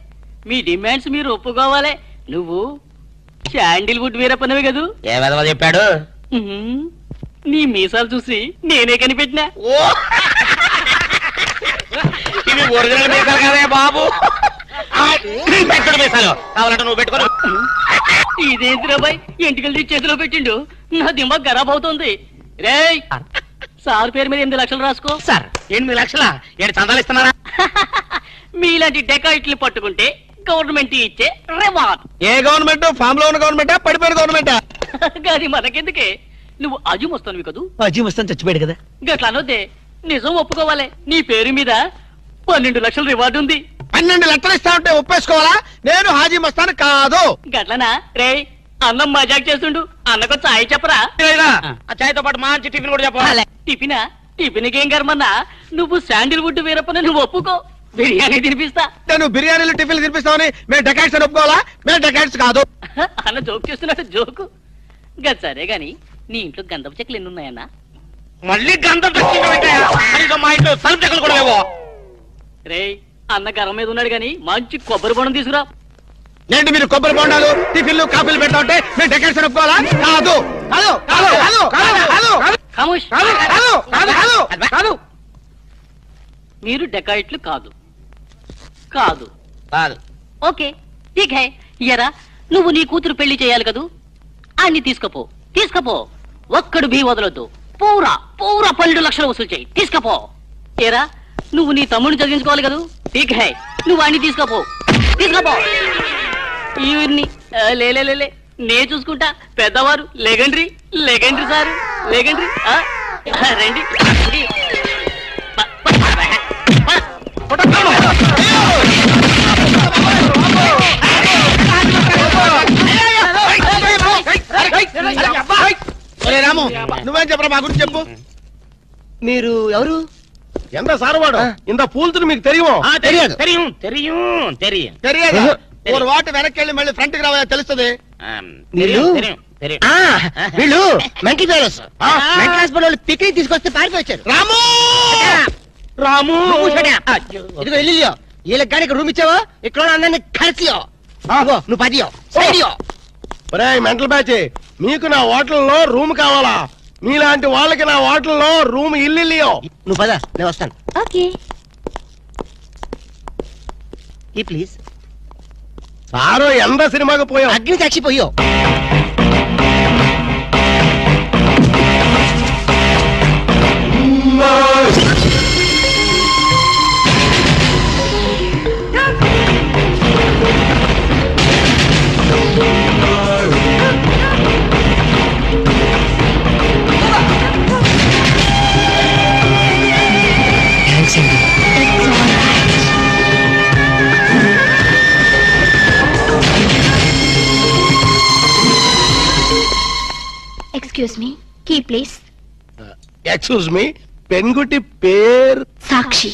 మీ డిమాండ్స్ మీరు ఒప్పుకోవాలి. నువ్వు శాండిల్వుడ్ వీరప్పనవి కదూ? ఏ విధవ చెప్పాడు? నీ మీసాలు చూసి నేనే కనిపెట్టినా. ఇవి ఒరిజినల్ మీసాలు కదే బాబు. మీసాలు కావాలంటే నువ్వు పెట్టుకో. ఇదేంటి రాబాయ్, ఎంటికలు చేతిలో పెట్టిండు. నా దిమాగ్ ఖరాబ్ అవుతుంది. రేయ్, సార్ పేరు మీద 8 లక్షలు రాసుకో. సార్ 8 లక్షలా? 7 చందాలు ఇస్తున్నారా? మీలాంటి డెకాయిట్లు పట్టుకుంటే గవర్నమెంట్ ఇచ్చే రివార్డ్. ఏ గవర్నమెంట్? ఫామ్ లో ఉన్న గవర్నమెంటా, పడిపోయిన గవర్నమెంటా? అది మనకెందుకే, నువ్వు అజీమ్ వస్తాను కదూ. అజీమ్ వస్తాను, చచ్చిపోయాడు కదా. గట్లా అనొద్దే, నిజం ఒప్పుకోవాలి. నీ పేరు మీద 12 లక్షల రివార్డు ఉంది. 12 లక్షలు ఇస్తా ఉంటే ఒప్పేసుకోవాలా? నేను హాజీ మస్తాను కాదు. గట్లనా రే? అన్నం మజాక్ చేస్తుండు. అన్నకు చాయ్ చెప్పరా? ఆ చాయ్తో పాటు మంచి టిఫిన్ కూడా చెప్పాలి. టిఫినా? టిఫిన్కి ఏం కర్మన్నా? నువ్వు శాండిల్వుడ్ వీరప్పని నువ్వు ఒప్పుకో, బిర్యానీ తినిపిస్తా. నేను బిర్యానీలు టిఫిన్లు తినిపిస్తామని మేము డెకాట్స్ అని ఒప్పుకోవాలా? మేము డెకాట్స్ కాదు. అన్న జోక్ చేస్తున్నాడు. జోకు సరే గాని నీ ఇంట్లో గంధపు చెక్కలు ఎన్ని ఉన్నాయన్నా? మళ్ళీ గంధం మా ఇంట్లో సరుపు చెక్కలు కూడా లేవో. రే అన్న గరం మీద ఉన్నాడు గాని మంచి కొబ్బరి బొండం తీసుకురా. ఏంటి మీరు కొబ్బరి బొండాలు టిఫిన్లు కాఫీలు పెడతా ఉంటే మేము డెకాట్స్ అని ఒప్పుకోవాలా? కాదు కాదు కాదు కాదు కాదు ఖమోష్. కాదు కాదు కాదు. మీరు డెకాయిట్లు కాదు. కాదు కాదు. ఓకే ఠీక్ హై. ఎరా నువ్వు నీ కూతురు పెళ్లి చేయాలి కదూ, అన్ని తీసుకపో. ఒక్కడు భీ వదలొద్దు. పూరా 12 లక్షలు వసూలు చేయి. తీసుకపో. ఏరా నువ్వు నీ తమ్ముడిని చదివించుకోవాలి కదూ, ఠీక్ హై. నువ్వు అన్ని తీసుకపో. ఇవన్నీ లే నే చూసుకుంటా. పెద్దవారు లెగండ్రీ సారు లెగండ్రీ. రండి రాము, నువ్వేం చెప్పరా మా గురించి చెప్పు. మీరు ఎవరు? ఎంత సారవాడు ఇంత పూల్తులు మీకు తెలియమో? తెలియదు. తెలియదు. ఒక వాటి వెనక్కి వెళ్ళి మళ్ళీ ఫ్రంట్ కి రావాలో తెలుస్తుంది. వీళ్ళు మెంటల్ ఫెలోస్. మెంటల్ హాస్పిటల్ వాళ్ళు పిక్నిక్ తీసుకొస్తే పారిపోయారు. రాము ఇదిగో ఇల్లు వీళ్ళకి కానీ రూమ్ ఇచ్చావా? ఇక్కడ అందరినీ కలిసియో. నువ్వు 10 సైడియో. మెంటల్ బ్యాచ్, మీకు నా హోటల్లో రూమ్ కావాలా? మీలాంటి వాళ్ళకి నా హోటల్లో రూమ్ ఇల్లు. నువ్వు పద, నేను వస్తాను. Okay please. సారో ఎంత సినిమాకి పోయావు? అగ్ని సాక్షి పోయావు. Excuse me, key please. Excuse me, పెన్గుటి పేరు సాక్షి,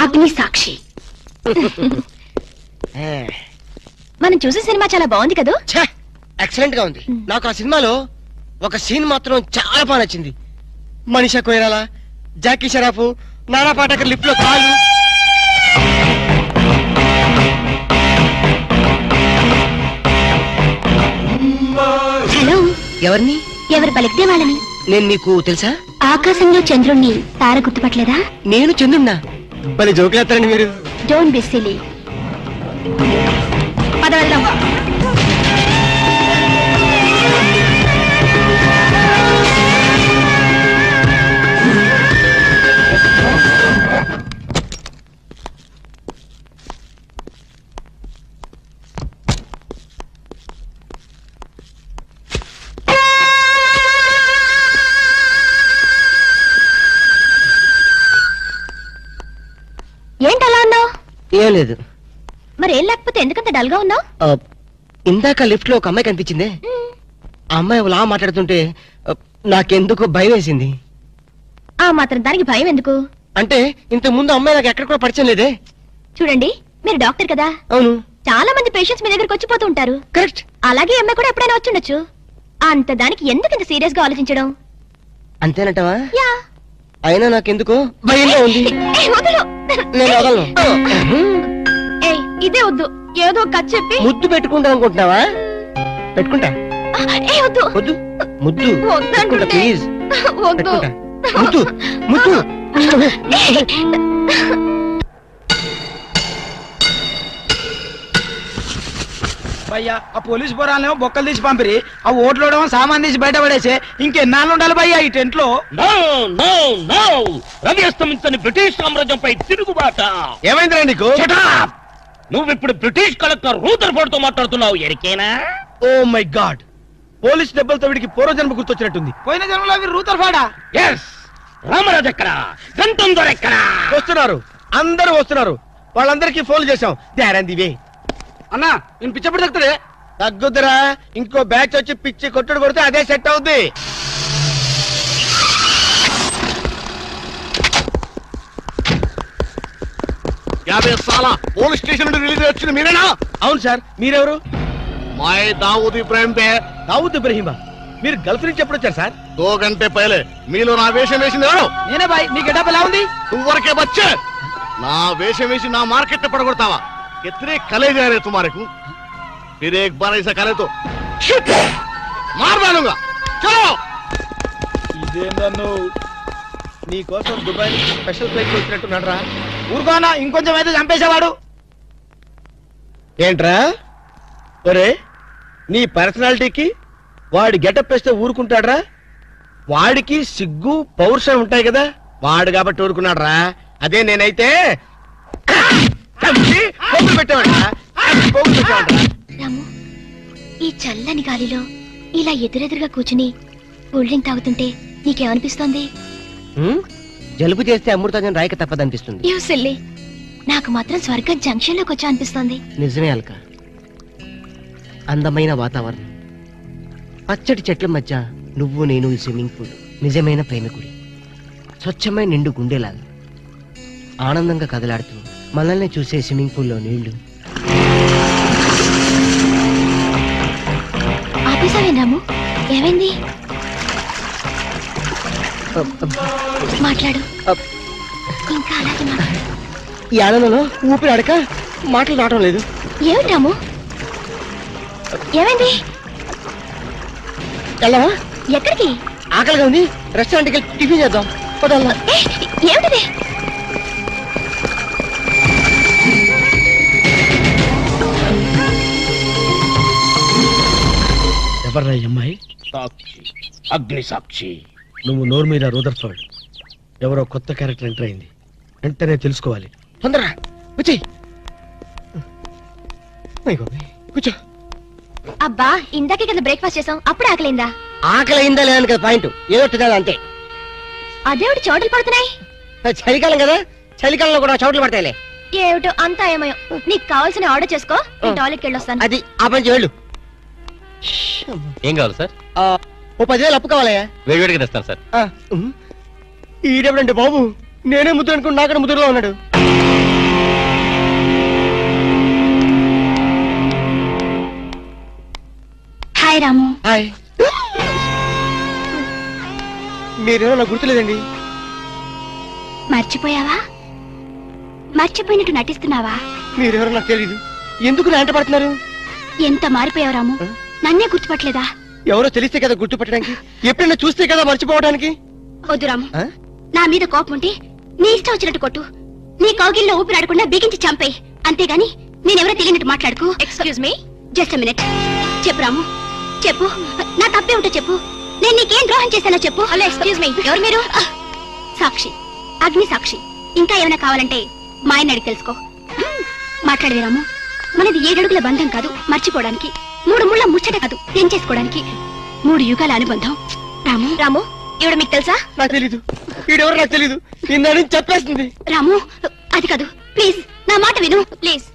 అగ్ని సాక్షి. మనం చూసే సినిమా చాలా బాగుంది కదా? ఎక్సలెంట్ గా ఉంది. నాకు ఆ సినిమాలో ఒక సీన్ మాత్రం చాలా బాగా నచ్చింది. మనీషా కొయిరాలా, జాకీ షరాఫ్, నానా పాటకర్ లిఫ్ట్ లో కాలు. హలో, ఎవరిని? ఎవరు పలికితే వాళ్ళని. నేను నీకు తెలుసా? ఆకాశంలో చంద్రుణ్ణి తార గుర్తుపట్టలేదా? నేను చంద్రున్నా. భలే జోకులేస్తారండి మీరు. Don't be silly. పద వెళ్దాం. ఏంటలా ఉన్నావు? ఏం లేదు. మరేం లేకపోతే ఎందుకంత డల్ గా ఉన్నావు? ఇందాక లిఫ్ట్ లో ఒక అమ్మాయి కనిపించింది. ఆ అమ్మాయి అలా మాట్లాడుతుంటే నాకెందుకు భయం వేసింది. ఆ మాత్రం దానికి భయం ఎందుకు? అంటే ఇంతకు ముందు అమ్మాయి నాకు ఎక్కడ కూడా పరిచయం లేదే. చూడండి, మీరు డాక్టర్ కదా. అవును. చాలా మంది పేషెంట్స్ మీ దగ్గరకు వచ్చిపోతూ ఉంటారు. కరెక్ట్. అలాగే అమ్మాయి కూడా ఎప్పుడైనా వచ్చుండొచ్చు. అంత దానికి ఎందుకు ఇంత సీరియస్ గా ఆలోచించడం? అంతేనంటావా? యా. అయినా నాకెందుకు భయంగా ఉంది. వదలు. నేను వదలను. ఇదే వద్దు, ఏదో కథ చెప్పి ముద్దు పెట్టుకుంటా అనుకుంటున్నావా? పెట్టుకుంటా. వద్దు వద్దు, ముద్దు పెట్టుకుంటా ప్లీజ్. వద్దు ముద్దు ముద్దు. భయ్యా ఆ పోలీస్ పోరాలేమో బొక్కలు తీసి పంపిరి, ఆ ఓట్లోడేమో సామాన్ తీసి బయట పడేసే. ఇంకెన్నాళ్ళు ఉండాలి భయ్యా ఈ టెంట్ లో? రవి అస్తమించని బ్రిటిష్ సామ్రాజ్యంపై తిరుగుబాట. ఏమైందిరా నీకు? నువ్వు ఇప్పుడు బ్రిటిష్ కలెక్టర్ రూదర్ఫోర్డ్ తో మాట్లాడుతున్నావు. ఎరికేనా? ఓ మై గాడ్, పోలీస్ దెబ్బలతో వీడికి పూర్వజన్మ గుర్తొచ్చినట్టుంది. పోయిన జన్మలో రూదర్ఫోర్డా? ఎస్. రామరాజు ఎక్కడా? గంటం దొర ఎక్కడా? వస్తున్నారు. అందరూ వస్తున్నారు. వాళ్ళందరికీ ఫోన్ చేశాం. దివే అన్నా నేను పిచ్చప్పుడు తగ్గుతుంది. తగ్గుద్దురా, ఇంకో బ్యాచ్ వచ్చి పిచ్చి కొట్టుడు కొడితే అదే సెట్ అవుద్ది. పోలీస్ స్టేషన్ నుండి రిలీజ్ వచ్చింది మీరేనా? అవును సార్. మీరెవరు? మై దావూద్ ఇబ్రాహిం పే. దావూద్ ఇబ్రహీమా? మీరు గల్ఫ్ నుంచి ఎప్పుడు వచ్చారు సార్? 2 గంటే పైలే. మీలో నా వేషం వేసింది ఎవరు? నేనే బాయ్. నీ గెటప్ ఎలా ఉంది? నువ్వరకే బచ్చే. నా వేషం వేసి నా మార్కెట్ పడగొడతావా? कितने कले जा रहे तुम्हारे को? फिर एक बार ऐसा करे तो मार डालूंगा. चलो. ఇదేందన్ను నీ కోసం దుబాయ్ నుంచి స్పెషల్ ఫ్లైట్ వచ్చినట్టున్నాడు రా. ఊరుకోనా, ఇంకొంచెం అయితే చంపేసేవాడు. ఏంట్రా ఒరే, నీ పర్సనాలిటీకి వాడి గెటప్ వేస్తే ఊరుకుంటాడ్రా? వాడికి సిగ్గు పౌరుషం ఉంటాయి కదా, వాడు కాబట్టి ఊరుకున్నాడు రా. అదే నేనైతే రాము, ఈ చల్లని గాలిలో ఇలా ఎదురెదురుగా కూర్చుని కూల్ డ్రింక్ తాగుతుంటే నీకేమనిపిస్తోంది? జలుబు చేస్తే అమృతాజన్ రాయక తప్పదనిపిస్తుంది. యూ సిల్లీ, నాకు మాత్రం స్వర్గం జంక్షన్ లోకి వచ్చా అనిపిస్తోంది. నిజమే అల్క. అందమైన వాతావరణం, పచ్చటి చెట్ల మధ్య నువ్వు నేను ఈ స్విమ్మింగ్ పూల్ నిజమైన ప్రేమికుడి. స్వచ్ఛమైన నిండు గుండెలాగా ఆనందంగా కదలాడుతూ మనల్ని చూసే స్విమ్మింగ్ పూల్లో నీళ్లు. ఆపేసావేనాము? ఏమైంది? మాట్లాడు. ఇంకా అలాగే మాట్లాడు. ఈ ఆనందంలో ఊపిరి అడక మాటలు రావడం లేదు. ఏమిటి రాము? ఏమైంది? వెళ్ళవా? ఎక్కడికి? ఆకలిగా ఉంది, రెస్టారెంట్కి వెళ్ళి టిఫిన్ చేద్దాం. ఏమిటిది? ఎవర్రా ఈ అమ్మాయి? సాక్షి, అగ్ని సాక్షి. నువ్వు నోరు మీద రూదర్ఫర్డ్. ఎవరో కొత్త క్యారెక్టర్ ఎంటర్ అయింది. వెంటనే తెలుసుకోవాలి. తొందరగా వచ్చేయ్. కూర్చో. అబ్బా, ఇందాకే కదా బ్రేక్ఫాస్ట్ చేసాం, అప్పుడు ఆకలిందా? ఆకలి లేదని కదా పాయింట్. ఏదో తినాలి అంతే. అదేవిటి చోటలు పడుతున్నాయి? చలికాలం కదా, చలికాలంలో కూడా చోట్లు పడతాయిలే. ఏమిటో అంతా ఏమయో. నీకు కావాల్సిన ఆర్డర్ చేసుకో, నేను టాయిలెట్కి వెళ్ళొస్తాను. అది ఆ పని వెళ్ళు. ఏం కావాలి సార్? ఓ 10,000 అప్పు కావాలయ్యా. వేడివేడిగా తెస్తాను సార్. ఈడెవడండి బాబు? నేనే ముద్దు అనుకుని నాకడ ముద్దులో ఉన్నాడు. హాయ్ రాము. హాయ్. మీరేమో నాకు గుర్తులేదండి. మర్చిపోయావా? మర్చిపోయినట్టు నటిస్తున్నావా? మీరెవరో నాకు తెలీదు. ఎందుకు నా వెంట పడుతున్నారు? ఎంత మారిపోయావు రాము, నన్నే గుర్తుపట్టలేదా? ఎవరో తెలిస్తే కదా గుర్తుపట్టడానికి, ఎప్పుడైనా చూస్తే కదా మర్చిపోవడానికి. వద్దు రాము, నా మీద కోపం ఉంటే నీ ఇష్టం వచ్చినట్టు కొట్టు. నీ కౌగిల్లో ఊపిరాడకుండా బిగించి చంపేయి. అంతేగాని నేనెవరో తెలియనట్టు మాట్లాడుకు. Excuse me, just a minute. చెప్పు రాము, చెప్పు. నా తప్పేమిటో చెప్పు. నేను నీకేం ద్రోహం చేశానో చెప్పు. హలో, ఎక్స్క్యూజ్ మీ, ఎవరు మీరు? సాక్షి, అగ్ని సాక్షి. ఇంకా ఏమైనా కావాలంటే మా ఆయన అడిగి తెలుసుకో. మాట్లాడేది రాము, మనది 7 అడుగుల బంధం కాదు మర్చిపోవడానికి, 3 ముళ్ళ ముచ్చట కాదు తెంచేసుకోవడానికి, 3 యుగాల అనుబంధం. రాము, రాము, ఇవిడ మీకు తెలుసా? నాకు తెలీదు. ఈడెవరో నాకు తెలీదు. నిన్న చెప్పేస్తుంది. రాము, అది కాదు, ప్లీజ్ నా మాట విను, ప్లీజ్.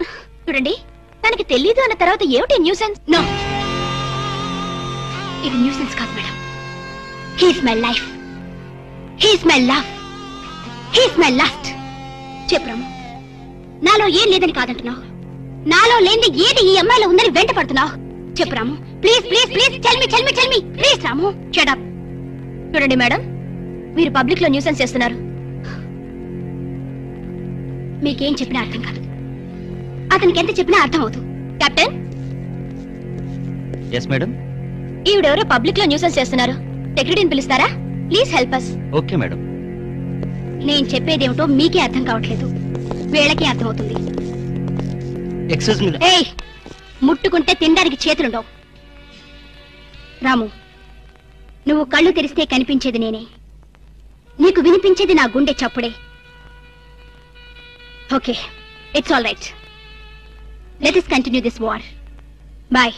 చూడండి, తనకి తెలీదు అన్న తర్వాత ఏమిటి న్యూసెన్స్? నో, ఇది న్యూసెన్స్ కాదు madam. He's my life, he's my love, he's my last. చెప్పు రాము, నాలో ఏం లేదని కాదంటున్నావు? నాలో లేని ఏది ఈ అమ్మాయిలో ఉందని వెంట పడుతున్నావు? చెప్పు Ramu, please please please, tell me tell me tell me please. Ramu, shut up. చూడండి మేడం, మీరు పబ్లిక్ లో న్యూసెన్స్ చేస్తున్నారు. మీకేం చెప్పినా అర్థం కాదు, అతనికి ఎంత చెప్పినా అర్థం అవుతుంది. కెప్టెన్. Yes madam. ఈవిడెవరో పబ్లిక్ లో న్యూసెన్స్ చేస్తున్నారు. సెక్రటరీని పిలుస్తారా? Please help us. Okay madam. నేను చెప్పేదేమిటో మీకే అర్థం కావట్లేదు, వీళ్ళకి అర్థం అవుతుంది. Excuse me. ఏయ్, ముట్టుకుంటే తినడానికి చేతులుండవు. రాము, నువ్వు కళ్ళు తెరిస్తే కనిపించేది నేనే, నీకు వినిపించేది నా గుండె చప్పుడే. Okay, it's all right. Let us continue this war. Boy.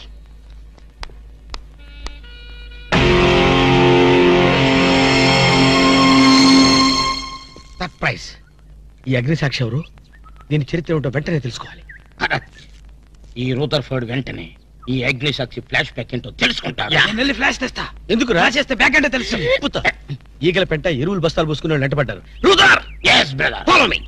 Surprise. ఈ అగ్నిసాక్షి ఎవరు? దీని చరిత్ర ఏమిటో వెంటనే తెలుసుకోవాలి. ఈ రూదర్ఫర్డ్ వెంటనే ఈ అగ్నిసాక్షి ఫ్లాష్ బ్యాక్ ఏంటో తెలుసుకుంటారు. నేను వెళ్ళి ఫ్లాష్ తెస్తా. ఎందుకు రాసేస్తే బ్యాక్ అంటే తెలుసు. ఈగల పెంట ఎరువులు బస్తాలు పూసుకుని వాళ్ళు వెంటపడ్డారు. రూదర్ yes brother follow me.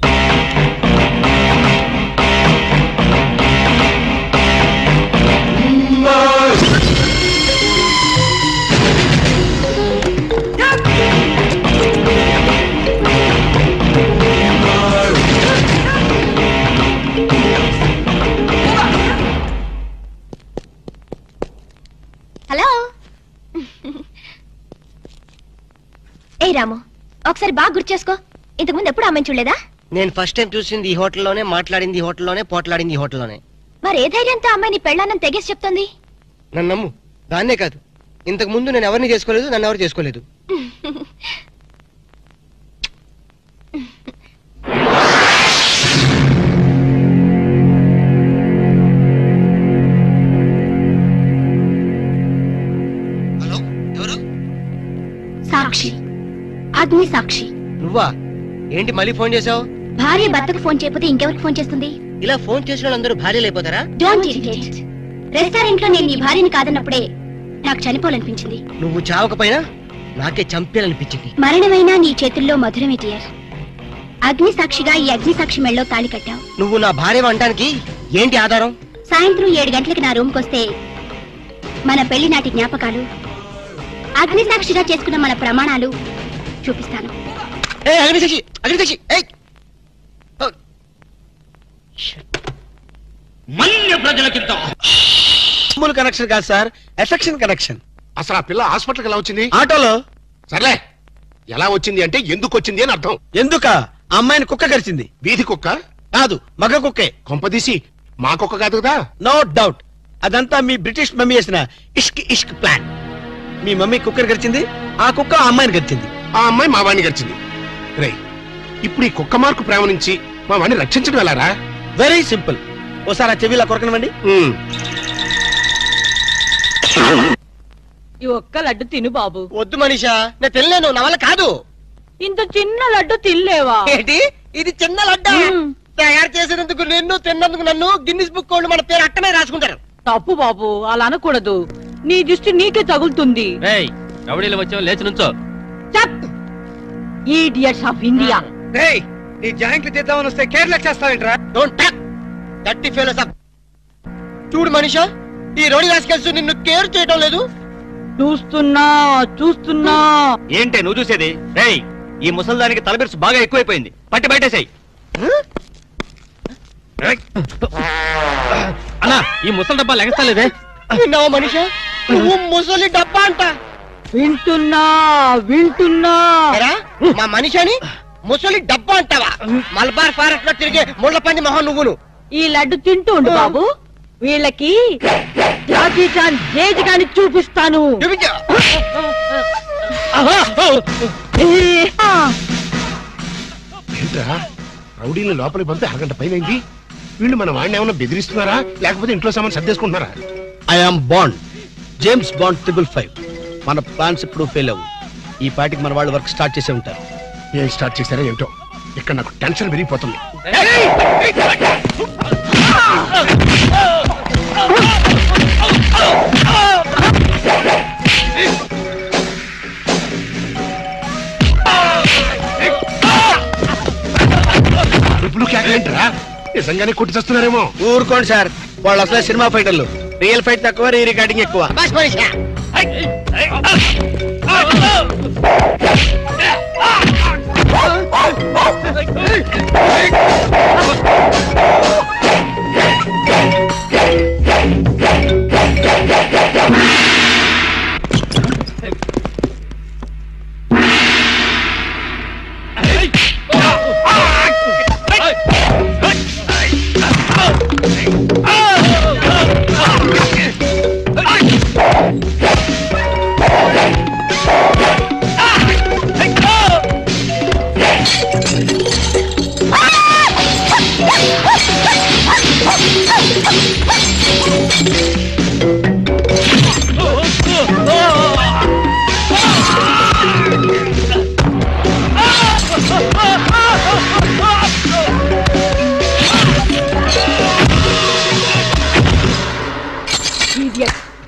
Hello ఏ రాము, ఒకసారి బాగా గుర్తు చేసుకో. ఇంతకుముందు ఎప్పుడు అమ్మాయిని చూడలేదా? నేను ఫస్ట్ టైం చూసింది ఈ హోటల్లోనే, మాట్లాడింది ఈ హోటల్లోనే, పోట్లాడింది ఈ హోటల్లోనే. మరి ఏ ధైర్యంతో అమ్మాయిని పెళ్ళానని తెగేసి చెప్తుంది? నన్ను నమ్ము. దాన్నే కాదు, ఇంతకు ముందు నేను ఎవరిని చేసుకోలేదు, నన్ను ఎవరు చేసుకోలేదు. సాక్షి, అగ్ని సాక్షి. నువ్వా? ఏంటి మళ్ళీ ఫోన్ చేసావు? భార్య భర్తకు ఫోన్ చేయకపోతే ఇంకెవరికి ఫోన్ చేస్తుంది? ఇలా ఫోన్ చేసిన వాళ్ళందరూ భార్యలు అయిపోతారా? Don't irritate. రెస్టారెంట్ లో నేను నీ భార్యని కాదన్నప్పుడే నాకు చనిపోవాలనిపించింది. నువ్వు చావకపోయినా నాకే చంపేయాలనిపించింది. మరణమైనా నీ చేతుల్లో మధురమే డియర్. అగ్ని సాక్షిగా ఈ అగ్ని సాక్షి మెళ్ళలో తాళి కట్టావు. నువ్వు నా భార్య అనడానికి ఏంటి ఆధారం? సాయంత్రం 7 గంటలకి నా రూమ్ కొస్తే మన పెళ్లి నాటి జ్ఞాపకాలు, అగ్ని సాక్షిగా చేసుకున్న మన ప్రమాణాలు చూపిస్తాను. కనెక్షన్ కాదు సార్, ఎఫెక్షన్ కనెక్షన్. అసలు ఆ పిల్ల హాస్పిటల్కి ఎలా వచ్చింది? ఆటోలో. సర్లే, ఎలా వచ్చింది అంటే ఎందుకు వచ్చింది అని అర్థం. ఎందుక? అమ్మాయిని కుక్క కరిచింది. వీధి కుక్క కాదు, మగ కుక్కే. కొంపదీసి మా కుక్క కాదు కదా? నో డౌట్, అదంతా మీ బ్రిటిష్ మమ్మీ చేసిన ఇష్క్ ఇష్క్ ప్లాన్. మీ మమ్మీ కుక్కర్ గరిచింది, ఆ కుక్క ఆ అమ్మాయిని గరిచింది. ఆ అమ్మాయి మా వాడిని గరిచింది. రే, ఇప్పుడు ఈ కుక్క మార్కు ప్రేమ నుంచి మా వాడిని రక్షించడం ఎలారా? Very simple. ఓసారి ఆ చెవిలా కొరకనివ్వండి. ఈ ఒక్క లడ్డు తిను బాబు. వద్దు మనీషా, నేను తినలేను, నా వల్ల కాదు. ఇంత చిన్న లడ్డు తినలేవా? ఏంటి ఇది చిన్న లడ్డా? తయారు చేసినందుకు నిన్ను, తిన్నందుకు నన్ను గిన్నిస్ బుక్ వాళ్ళు మన పేరు అట్టనే రాసుకుంటారు. తప్పు బాబు, అలా అనకూడదు. నీ దృష్టి నీకే తగులుతుంది. రౌడీలు వచ్చావు, లేచి నుంచో. Idiots of India. నీ జాయింట్లు తీద్దామని వస్తే కేర్లెస్ చేస్తావేంట్రా? డోంట్ టాక్ దట్టి ఫెలోస్ అప్. చూడు మనీషా, ఈ రోడి రాసుకెళ్తూ నిన్ను కేర్ చేయడం లేదు. చూస్తున్నా. ఏంటే నువ్వు చూసేది? రేయ్, ఈ ముసల్దానికి తలబిరుసు బాగా ఎక్కువైపోయింది, పట్టి బయటేసాయి. అన్నా, ఈ ముసలి డబ్బా లెగస్తలేదే. విన్నావా మనీషా, నువ్వు ముసలి డబ్బా అంట. వింటున్నా. మా మనిషిని ముసలి డబ్బా అంటావా? మలబార్ ఫారెస్ట్ లో తిరిగే ముళ్ళ పంది మొహం నువ్వును. ఈ లడ్డు తింటూ ఉండు బాబు, వీళ్ళకి జాకీ చాన్ జేజ్ గాని చూపిస్తాను. ఏంట్రా, రౌడీని లోపలికి పంపి అరగంట పైన వీళ్ళు మన వాడిని ఏమన్నా బెదిరిస్తున్నారా, లేకపోతే ఇంట్లో సామాన్ సర్దేసుకుంటున్నారా? I'm Bond, James Bond 555. మన ప్లాన్స్ ఇప్పుడు ఫెయిల్ అవ్వు. ఈ పార్టీకి మన వాళ్ళు వర్క్ స్టార్ట్ చేసే ఉంటారు. ఏం స్టార్ట్ చేశారో ఏమిటో, ఇక్కడ నాకు టెన్షన్ పెరిగిపోతుంది. ఇప్పుడు కేకలేంటరా, నిజంగానే కొట్టి చేస్తున్నారేమో. ఊరుకోండి సార్, వాళ్ళు అసలు సినిమా ఫైటర్లు. రియల్ ఫైట్ తక్కువ, రీ రికార్డింగ్ ఎక్కువ.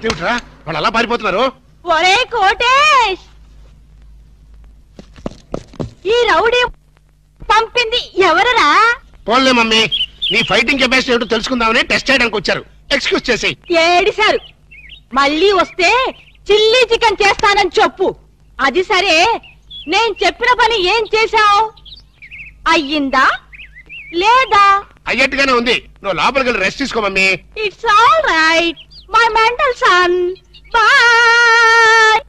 ఏమిట్రా వాళ్ళు అలా పారిపోతున్నారు? ఒరే కోటేష్, ఈ రౌడీ పంపింది ఎవరరా? పోన్లే మమ్మీ, నీ ఫైటింగ్ కెపాసిటీ ఏమిటో తెలుసుకుందామని టెస్ట్ చేయడానికి వచ్చారు. ఎక్స్క్యూజ్ చేసి ఏడిశారు. మళ్ళీ వస్తే చిల్లీ చికెన్ చేస్తానని చెప్పు. అది సరే, నేను చెప్పిన పని ఏం చేశావు? అయ్యిందా లేదా? అయ్యట్టుగానే ఉంది. నువ్వు లోపలికి వెళ్ళి రెస్ట్ తీసుకో mummy. It's all right my mental son. Bye.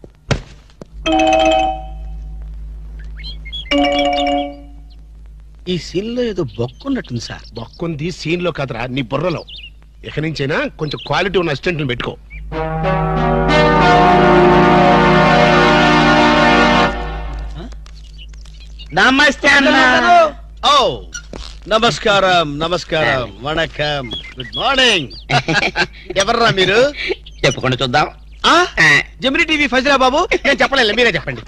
ఈ సీన్ లో ఏదో బొక్కున్నట్టుంది సార్. బొక్కుంది సీన్ లో కదరా, నీ బుర్రలో. ఇక నుంచైనా కొంచెం క్వాలిటీ ఉన్న అసిస్టెంట్ పెట్టుకో. నమస్తే అన్న. ఓ నమస్కారం, నమస్కారం, వణకం, గుడ్ మార్నింగ్. ఎవర్రా మీరు? చెప్పుకుంటూ చూద్దాం. జమిని టీవీ ఫజరా బాబు. నేను చెప్పలేదు, మీరే చెప్పండి.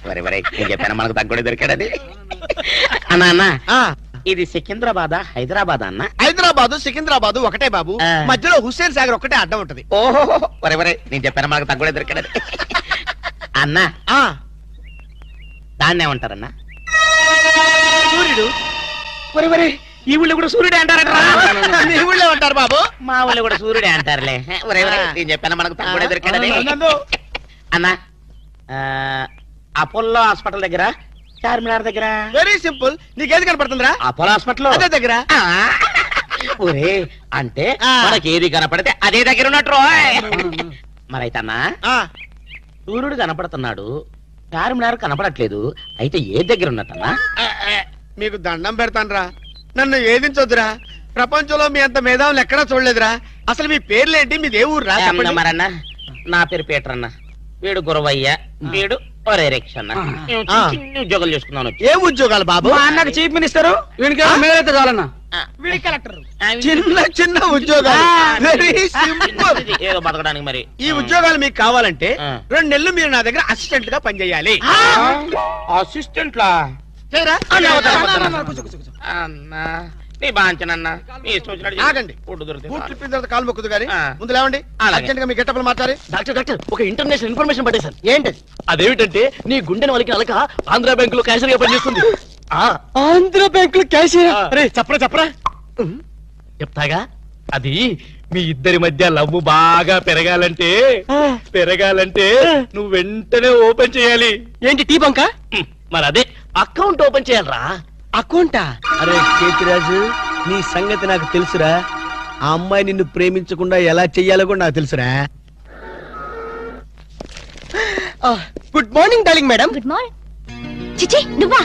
వరే వరే, నేను చెప్పాను మనకు తగ్గుడే దొరికాడని. అన్నా అన్న, ఇది సికింద్రాబాద్ హైదరాబాద్ అన్న? హైదరాబాద్ సికింద్రాబాద్ ఒకటే బాబు, మధ్యలో హుస్సేన్ సాగర్ ఒకటే అడ్డం ఉంటది. ఓహో వరే వరే, నేను చెప్పాను మనకు తగ్గుడే దొరికాడని. అన్న దాన్నే ఉంటారన్నా? సూర్యుడు. వరే వరే, ఈ ఊళ్ళో కూడా సూర్యుడే అంటారట. ఈ ఊళ్ళో అంటారు బాబు. మా ఊళ్ళో కూడా సూర్యుడే అంటారులే. వరే వరే, నేను చెప్పాను మనకు తగ్గుడే దొరికాడని. అన్న, అపోలో హాస్పిటల్ దగ్గర, చార్మినార్ దగ్గర. Very simple. నీకేది కనపడుతుందిరా? అపోలో హాస్పిటల్ అదే దగ్గర. ఒరే, అంటే మనకి ఏది కనపడితే అదే దగ్గర ఉన్నట్టు. మరైతే అన్నా, సూర్యుడు కనపడుతున్నాడు, చార్మినార్ కనపడట్లేదు, అయితే ఏ దగ్గర ఉన్నట్టన్నా? మీకు దండం పెడతానురా, నన్ను ఏదించొద్దురా. ప్రపంచంలో మీ అంత మేధావులు ఎక్కడా చూడలేదురా. అసలు మీ పేర్లేంటి, మీది ఏ ఊరు రా? మరన్నా, నా పేరు పీటర్ అన్న, వీడు గురవయ్య, వీడు ఒరే రిక్ష అన్న. చిన్న ఉద్యోగాలు చేసుకున్నాను. ఏ ఉద్యోగాలు బాబు? మా అన్నకు చీఫ్ మినిస్టర్, వీడికి మేలైతే చాలన్నా. వీడి కలెక్టర్. చిన్న చిన్న ఉద్యోగాలు, వెరీ సింపుల్. ఏదో బతకడానికి. మరి ఈ ఉద్యోగాలు మీకు కావాలంటే 2 నెలలు మీరు నా దగ్గర అసిస్టెంట్ గా పనిచేయాలి. అసిస్టెంట్ లా? అన్నా నీ బాంచనన్నా, నీ ఇష్టం వచ్చినట్టు ఆగండి. బూట్లు ఇప్పిన తర్వాత కాలు మొక్కుదు గానీ ముందు లేవండి. అర్జెంట్ గా మీ గెట్టపలు మార్చాలి. డాక్టర్ డాక్టర్, ఒక ఇంటర్నేషనల్ ఇన్ఫర్మేషన్ పట్టేశాను. ఏంటది? అదేమిటంటే నీ గుండెని వాళ్ళకి అలక ఆంధ్ర బ్యాంక్ లో క్యాషియర్ గా పనిచేస్తుంది. ఆంధ్ర బ్యాంక్ లో క్యాషియర్? అరే చెప్పరా చెప్పరా. చెప్తాగా. అది మీ ఇద్దరి మధ్య లవ్ బాగా పెరగాలంటే నువ్వు వెంటనే ఓపెన్ చేయాలి. ఏంటి, టీ బంక? మరి అదే అకౌంట్ ఓపెన్ చేయాలరా. అకౌంటా? అరే కేతిరాజు, నీ సంగతి నాకు తెలుసురా. ఆ అమ్మాయి నిన్ను ప్రేమించకుండా ఎలా చెయ్యాలో కూడా నాకు తెలుసురా. Good morning darling madam. Good morning. చిచి, నువ్వా?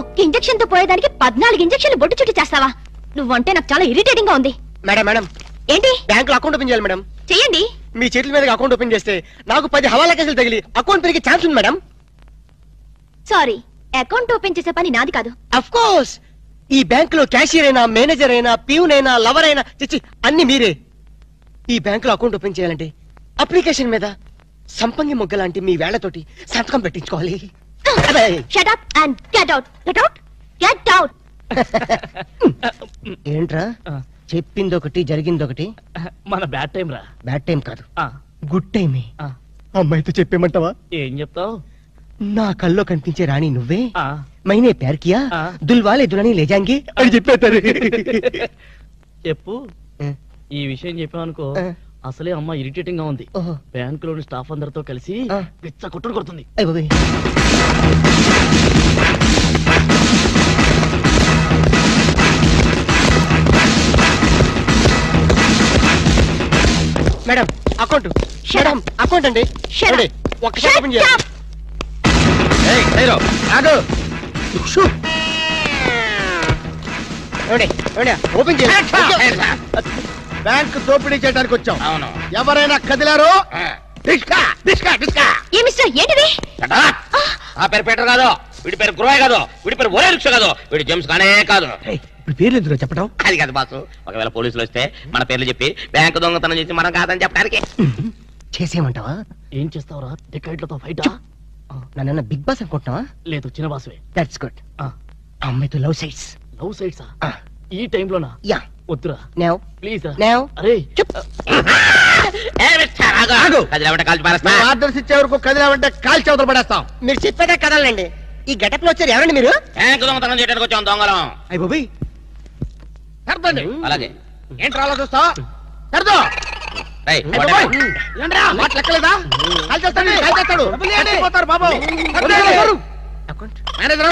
ఒక్క ఇంజెక్షన్ తో పోయేదానికి 14 ఇంజెక్షన్లు బొట్టు చుట్టూ చేస్తావా? నువ్వంటే నాకు చాలా ఇరిటేటింగ్ గా ఉంది. మేడం మేడం, ఏంటి? బ్యాంక్ లో అకౌంట్ ఓపెన్ చేయాలి మేడం. చెయ్యండి. మీ చేతుల మీద అకౌంట్ ఓపెన్ చేస్తే నాకు 10 హవాలా కేసులు తగిలి అకౌంట్ పెరిగే ఛాన్స్ ఉంది మేడం. సారీ, అకౌంట్ ఓపెన్ చేసే పని నాది కాదు. అఫ్ కోర్స్, ఈ బ్యాంక్ లో క్యాషియర్ అయినా, మేనేజర్ అయినా, ప్యూన్ అయినా, లవర్ అయినా, చిచ్చి అన్ని మీరే. ఈ బ్యాంక్ లో అకౌంట్ ఓపెన్ చేయాలంటే అప్లికేషన్ మీద సంపంగి మొగ్గ లాంటి మీ వేళ్లతోటి సంతకం పెట్టించుకోవాలి. Shut up and get out. Get out. Get out. ఏంట్రా చెప్పిందొకటి జరిగిందొకటి? మన బ్యాడ్ టైం రా. బ్యాడ్ టైం కాదు, గుడ్ టైమే. అమ్మాయితో చెప్పేమంటావా? ఏం చెప్తావు? నా కల్లో కనిపించే రాణి నువ్వే, మైనే ప్యార్ కియా, దుల్వాలే దులని లే జాంగే అని చెప్పేస్తారు. చెప్పు. ఈ విషయం చెప్పామనుకో, అసలే అమ్మ ఇరిటేటింగ్ గా ఉంది. బ్యాంక్ లోని స్టాఫ్ అందరితో కలిసి పిచ్చ కొట్టుడు కొడుతుంది. మేడం అకౌంట్, మేడం అకౌంట్ అండి. ఒక్కసారి ఓపెన్ చేయాలి. ఓపెన్ చేయాలి. బ్యాంక్ దోపిడీ చేయడానికి వచ్చాం. ఎవరైనా కదిలారో ఏ మిస్టర్, ఏంటిది? ఆ పేరు పీటర్ కాదు, వీడి పేరు గురవయ్య కాదు, వీడి పేరు ఒరే రిక్ష కాదు, వీడి జేమ్స్ కానే కాదు. ఇప్పుడు పేర్లు ఎందుకు చెప్పడం? అది కాదు బాసు, ఒకవేళ పోలీసులు వస్తే మన పేర్లు చెప్పి బ్యాంకు దొంగతనం చేసి మనం కాదని చెప్పడానికి. చేసేయమంటావా? ఏం చేస్తావురా? టికెట్లతో ఫైటా? నన్న బిగ్ బాస్ అనుకుంటున్నావా? లేదు, చిన్న బాసువే. That's good. అమ్మాయితో లవ్ సైట్స్. లవ్ సైట్సా? ఈ టైంలోనా? యా. వద్దురా నౌ ప్లీజ్. నౌ అరే కదిలేమంటే కాల్చి పారేస్తా. ఆర్డర్స్ ఇచ్చే వరకు కదిలేమంటే కాల్చి అవతల పడేస్తాం. మీరు చెప్పేదే కదలండి. ఈ గెటప్ లో వచ్చారు ఎవరండి మీరు? బ్యాంకు దొంగతనం చేయడానికి వచ్చాం దొంగలం. అయ్య బాబోయ్. సర్దండి. అలాగే ఏంట్రా అలా చూస్తా? సర్దో. మాట లెక్కలేదా? కాల్చేస్తాడు కాల్చేస్తాడు బాబు. Manager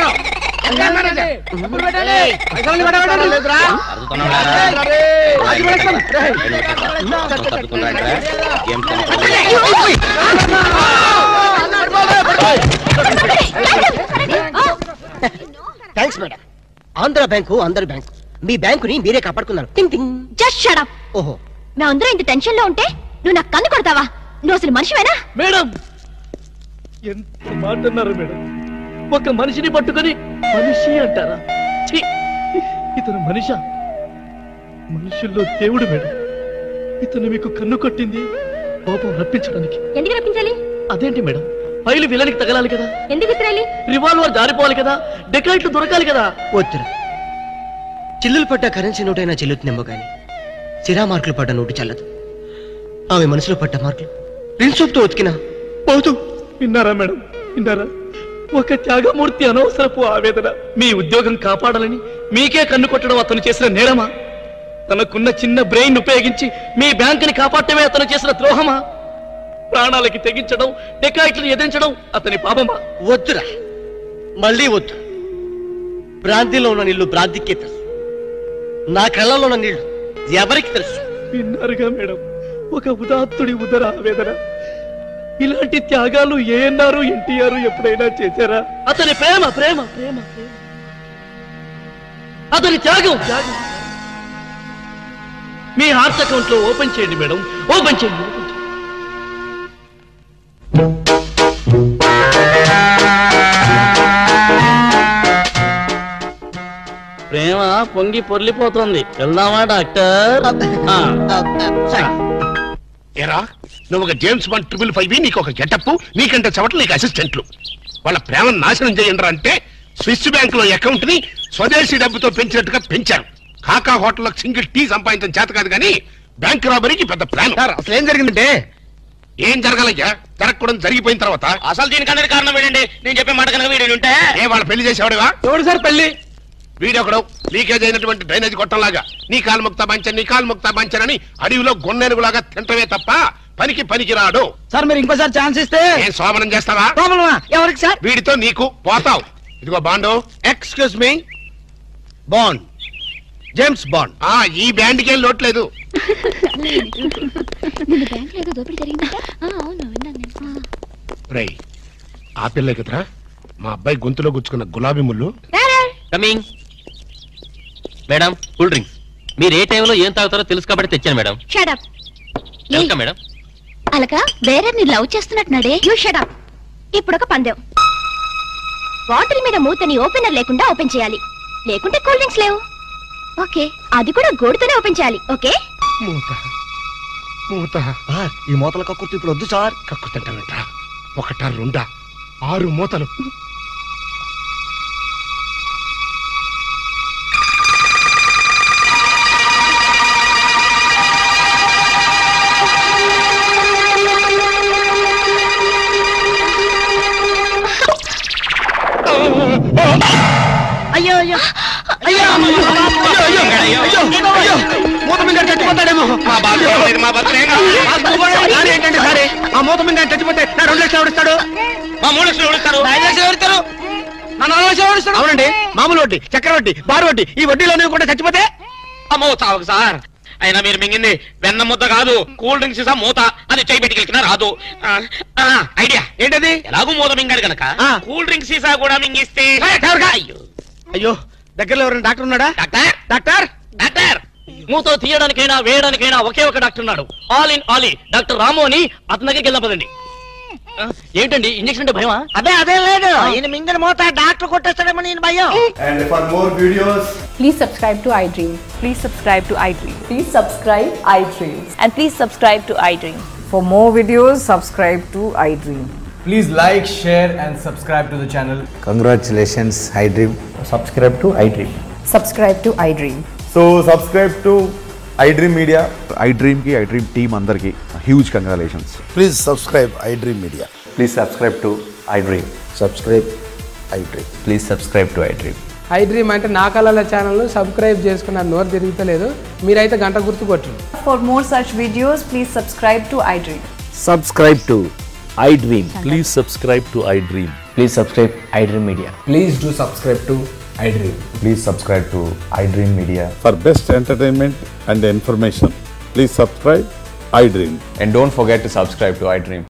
thanks madam. Andhra bank అందరి బ్యాంకు. మీ బ్యాంకుని మీరే కాపాడుకున్నారు. టింగ్ టింగ్. Just shut up. ఓహో, మేమందరం ఇంత టెన్షన్ లో ఉంటే నువ్వు నాకు కన్ను కొడతావా? నువ్వు అసలు మనిషివేనా? మేడం ఎంత మాట అన్నారు మేడం. ఒక మనిషిని పట్టుకొని మనిషి అంటారా? ఛీ! ఇతను మనిషా? మనుషుల్లో దేవుడు మేడం. ఇతను మీకు కన్ను కొట్టింది కోపం రప్పించడానికి. ఎందుకు రప్పించాలి? అదేంటి మేడం, ఫైలు విలనికి తగలాలి కదా, ఎందుకు విసిరాలి? రివాల్వర్ జారిపోవాలి కదా, డెకాయిట్లు దొరకాలి కదా. వద్దురా. చిల్లులు పడ్డ కరెన్సీ నోటైనా చెల్లుతుందేమో గాని సిరా మార్కులు పడ్డ నోటు చల్లదు. ఆమె మనసులో పడ్డ మార్కులు ప్రిన్సోప్తో ఉతికినా పోతూ. విన్నారా మేడం, విన్నారా? ఒక త్యాగమూర్తి అనవసరపు ఆవేదన. మీ ఉద్యోగం కాపాడాలని మీకే కన్ను కొట్టడం అతను చేసిన నేరమా? తనకున్న చిన్న బ్రెయిన్ ఉపయోగించి మీ బ్యాంకుని కాపాడటమే అతను చేసిన ద్రోహమా? ప్రాణాలకి తెగించడం, డెకాయిట్లను ఎదిరించడం అతని పాపమా? వద్దురా, మళ్ళీ వద్దు. భ్రాంతిలో ఉన్న నీళ్లు భ్రాంతికే తెలుసు. నా కళ్ళలో ఉన్న నీళ్లు ఎవరికి తెలుసు? విన్నారుగా మేడం, ఒక ఉదాత్తుడి ఉదర ఆవేదన. ఇలాంటి త్యాగాలు ఏఎన్ఆర్ ఎన్టీఆర్ ఎప్పుడైనా చేశారా? అతని ప్రేమ ప్రేమ ప్రేమ ప్రేమ, అతని త్యాగం త్యాగం. మీ హార్ట్ అకౌంట్ లో ఓపెన్ చేయండి మేడం, ఓపెన్ చేయండి. ప్రేమ పొంగి పొర్లిపోతుంది. వెళ్దామా డాక్టర్? ఏరా నువ్వు ఒక జేమ్స్ బాండ్ 555, నీకు ఒక గెటప్, నీకంటే చవట్లు నీకు అసిస్టెంట్లు. వాళ్ళ ప్రేమను నాశనం చేయండి అంటే స్విస్ బ్యాంక్ లో అకౌంట్ ని స్వదేశీ డబ్బుతో పెంచినట్టుగా పెంచారు. కాకా హోటల్లో సింగిల్ టీ సంపాదించడం చేత కాదు కానీ బ్యాంక్ రాబరీకి పెద్ద ప్లాన్. అసలు ఏం జరిగిందంటే? ఏం జరగాలయ్యా? జరగకూడదు జరిగిపోయిన తర్వాత. అసలు దీనికన్నా కారణం ఏంటండి? నేను చెప్పే మాట కనుక వీడు ఉంటే ఏ వాళ్ళ పెళ్లి చేసేవాడువా? ఎవడు సార్ పెళ్లి? వీడొకడు లీకేజ్ అయినటువంటి డ్రైనేజ్ గొట్టంలాగా నీ కాలు ముక్తా బంచన్, నీ కాలు ముక్తా బంచన్ అని అడవిలో గొన్నెనుగులాగా తింటమే తప్ప పనికి రాడు. సార్ మీరు ఇంకోసారి ఛాన్స్ ఇస్తే ఏం సోమనం చేస్తావా? ఎవరికి సార్? వీడితో నీకు పోతావు. ఇదిగో bond. Excuse me, bond, James bond. ఈ బ్యాండ్ కి లోట్లేదు. రై ఆ పిల్ల కదరా మా అబ్బాయి గొంతులో గుచ్చుకున్న గులాబీ ముళ్ళు. కమింగ్. Madam cool drinks. మీరు ఏ టైంలో ఏం తాగుతారో తెలుసు కాబట్టి తెచ్చాను మేడం. Shut up. Welcome madam. అలక వేరే ని లవ్ చేస్తున్నట్టున్నాడే. You shut up. ఇప్పుడు ఒక పందెం. బాటిల్ మీద మూతని ఓపెనర్ లేకుండా ఓపెన్ చేయాలి, లేకుంటే కూల్ డ్రింక్స్ లేవు. ఓకే, అది కూడా గోడుతోనే ఓపెన్ చేయాలి. ఓకే? మూత. ఈ మూతల కక్కుర్తి ఇప్పుడు వద్దు సార్. కక్కుతంటావేంట్రా? ఒకటా రెండా 6 మూతలు. అయ్యో అయ్యో అయ్యో మూత మీద చచ్చిపోతాడేమో. ఏంటంటే సరే ఆ మూత మీద చచ్చిపోతే నా 2 లక్షలు ఎవరిస్తాడు? మా 3 లక్షలు ఎవరిస్తారు? 5 లక్షలు ఎవరిస్తారు? నా 4 లక్షలు ఎవరిస్తాడు? అవునండి, మామూలు వడ్డీ, చక్కెర వడ్డీ, బారు వడ్డీ, ఈ వడ్డీలో కూడా చచ్చిపోతే అమ్మో చావకు సార్. అయినా మీరు మింగింది వెన్న ముద్ద కాదు, కూల్ డ్రింక్స్ సీసా మూత. అది చేయి పెట్టుకెళ్ళినా రాదు. ఐడియా ఏంటది? ఎలాగూ మూత మింగాడు కనుక కూల్ డ్రింక్స్ సీసా కూడా మింగిస్తే. అయ్యో దగ్గరలో ఎవరైనా డాక్టర్ ఉన్నాడా? డాక్టర్ డాక్టర్ డాక్టర్ మూతో తీయడానికైనా వేయడానికైనా ఒకే ఒక డాక్టర్ ఉన్నాడు. ఆల్ ఇన్ ఆలీ డాక్టర్ రాము అని అతని దగ్గరికి వెళ్దాం పదండి. ఏంటండి ఇంజక్షన్ అంటే భయమా? అదే లేదు, ఈయన మింగిన మూత డాక్టర్ కొట్టేస్తాడేమో నేను భయం. And for more videos, please subscribe to iDream. Please subscribe to iDream. Please subscribe iDream. And please subscribe to iDream. For more videos, subscribe to iDream. please like, share and subscribe to the channel. Congratulations, iDream. Subscribe to iDream. Subscribe to iDream. So subscribe to iDream Media, iDream ki iDream team అందరికి huge congratulations. Please subscribe iDream Media. Please subscribe to iDream. Subscribe iDream. Please subscribe to iDream. iDream అంటే నా కళల channel subscribe చేసుకున్న నోరు తిరుగుతలేదు మీరైతే గంట గుర్తు కొట్టండి. For more such videos, please subscribe to iDream. Subscribe to iDream. Please subscribe to iDream. Please subscribe iDream Media. Please do subscribe to iDream. Please subscribe to iDream Media. For best entertainment and information, please subscribe iDream. And don't forget to subscribe to iDream.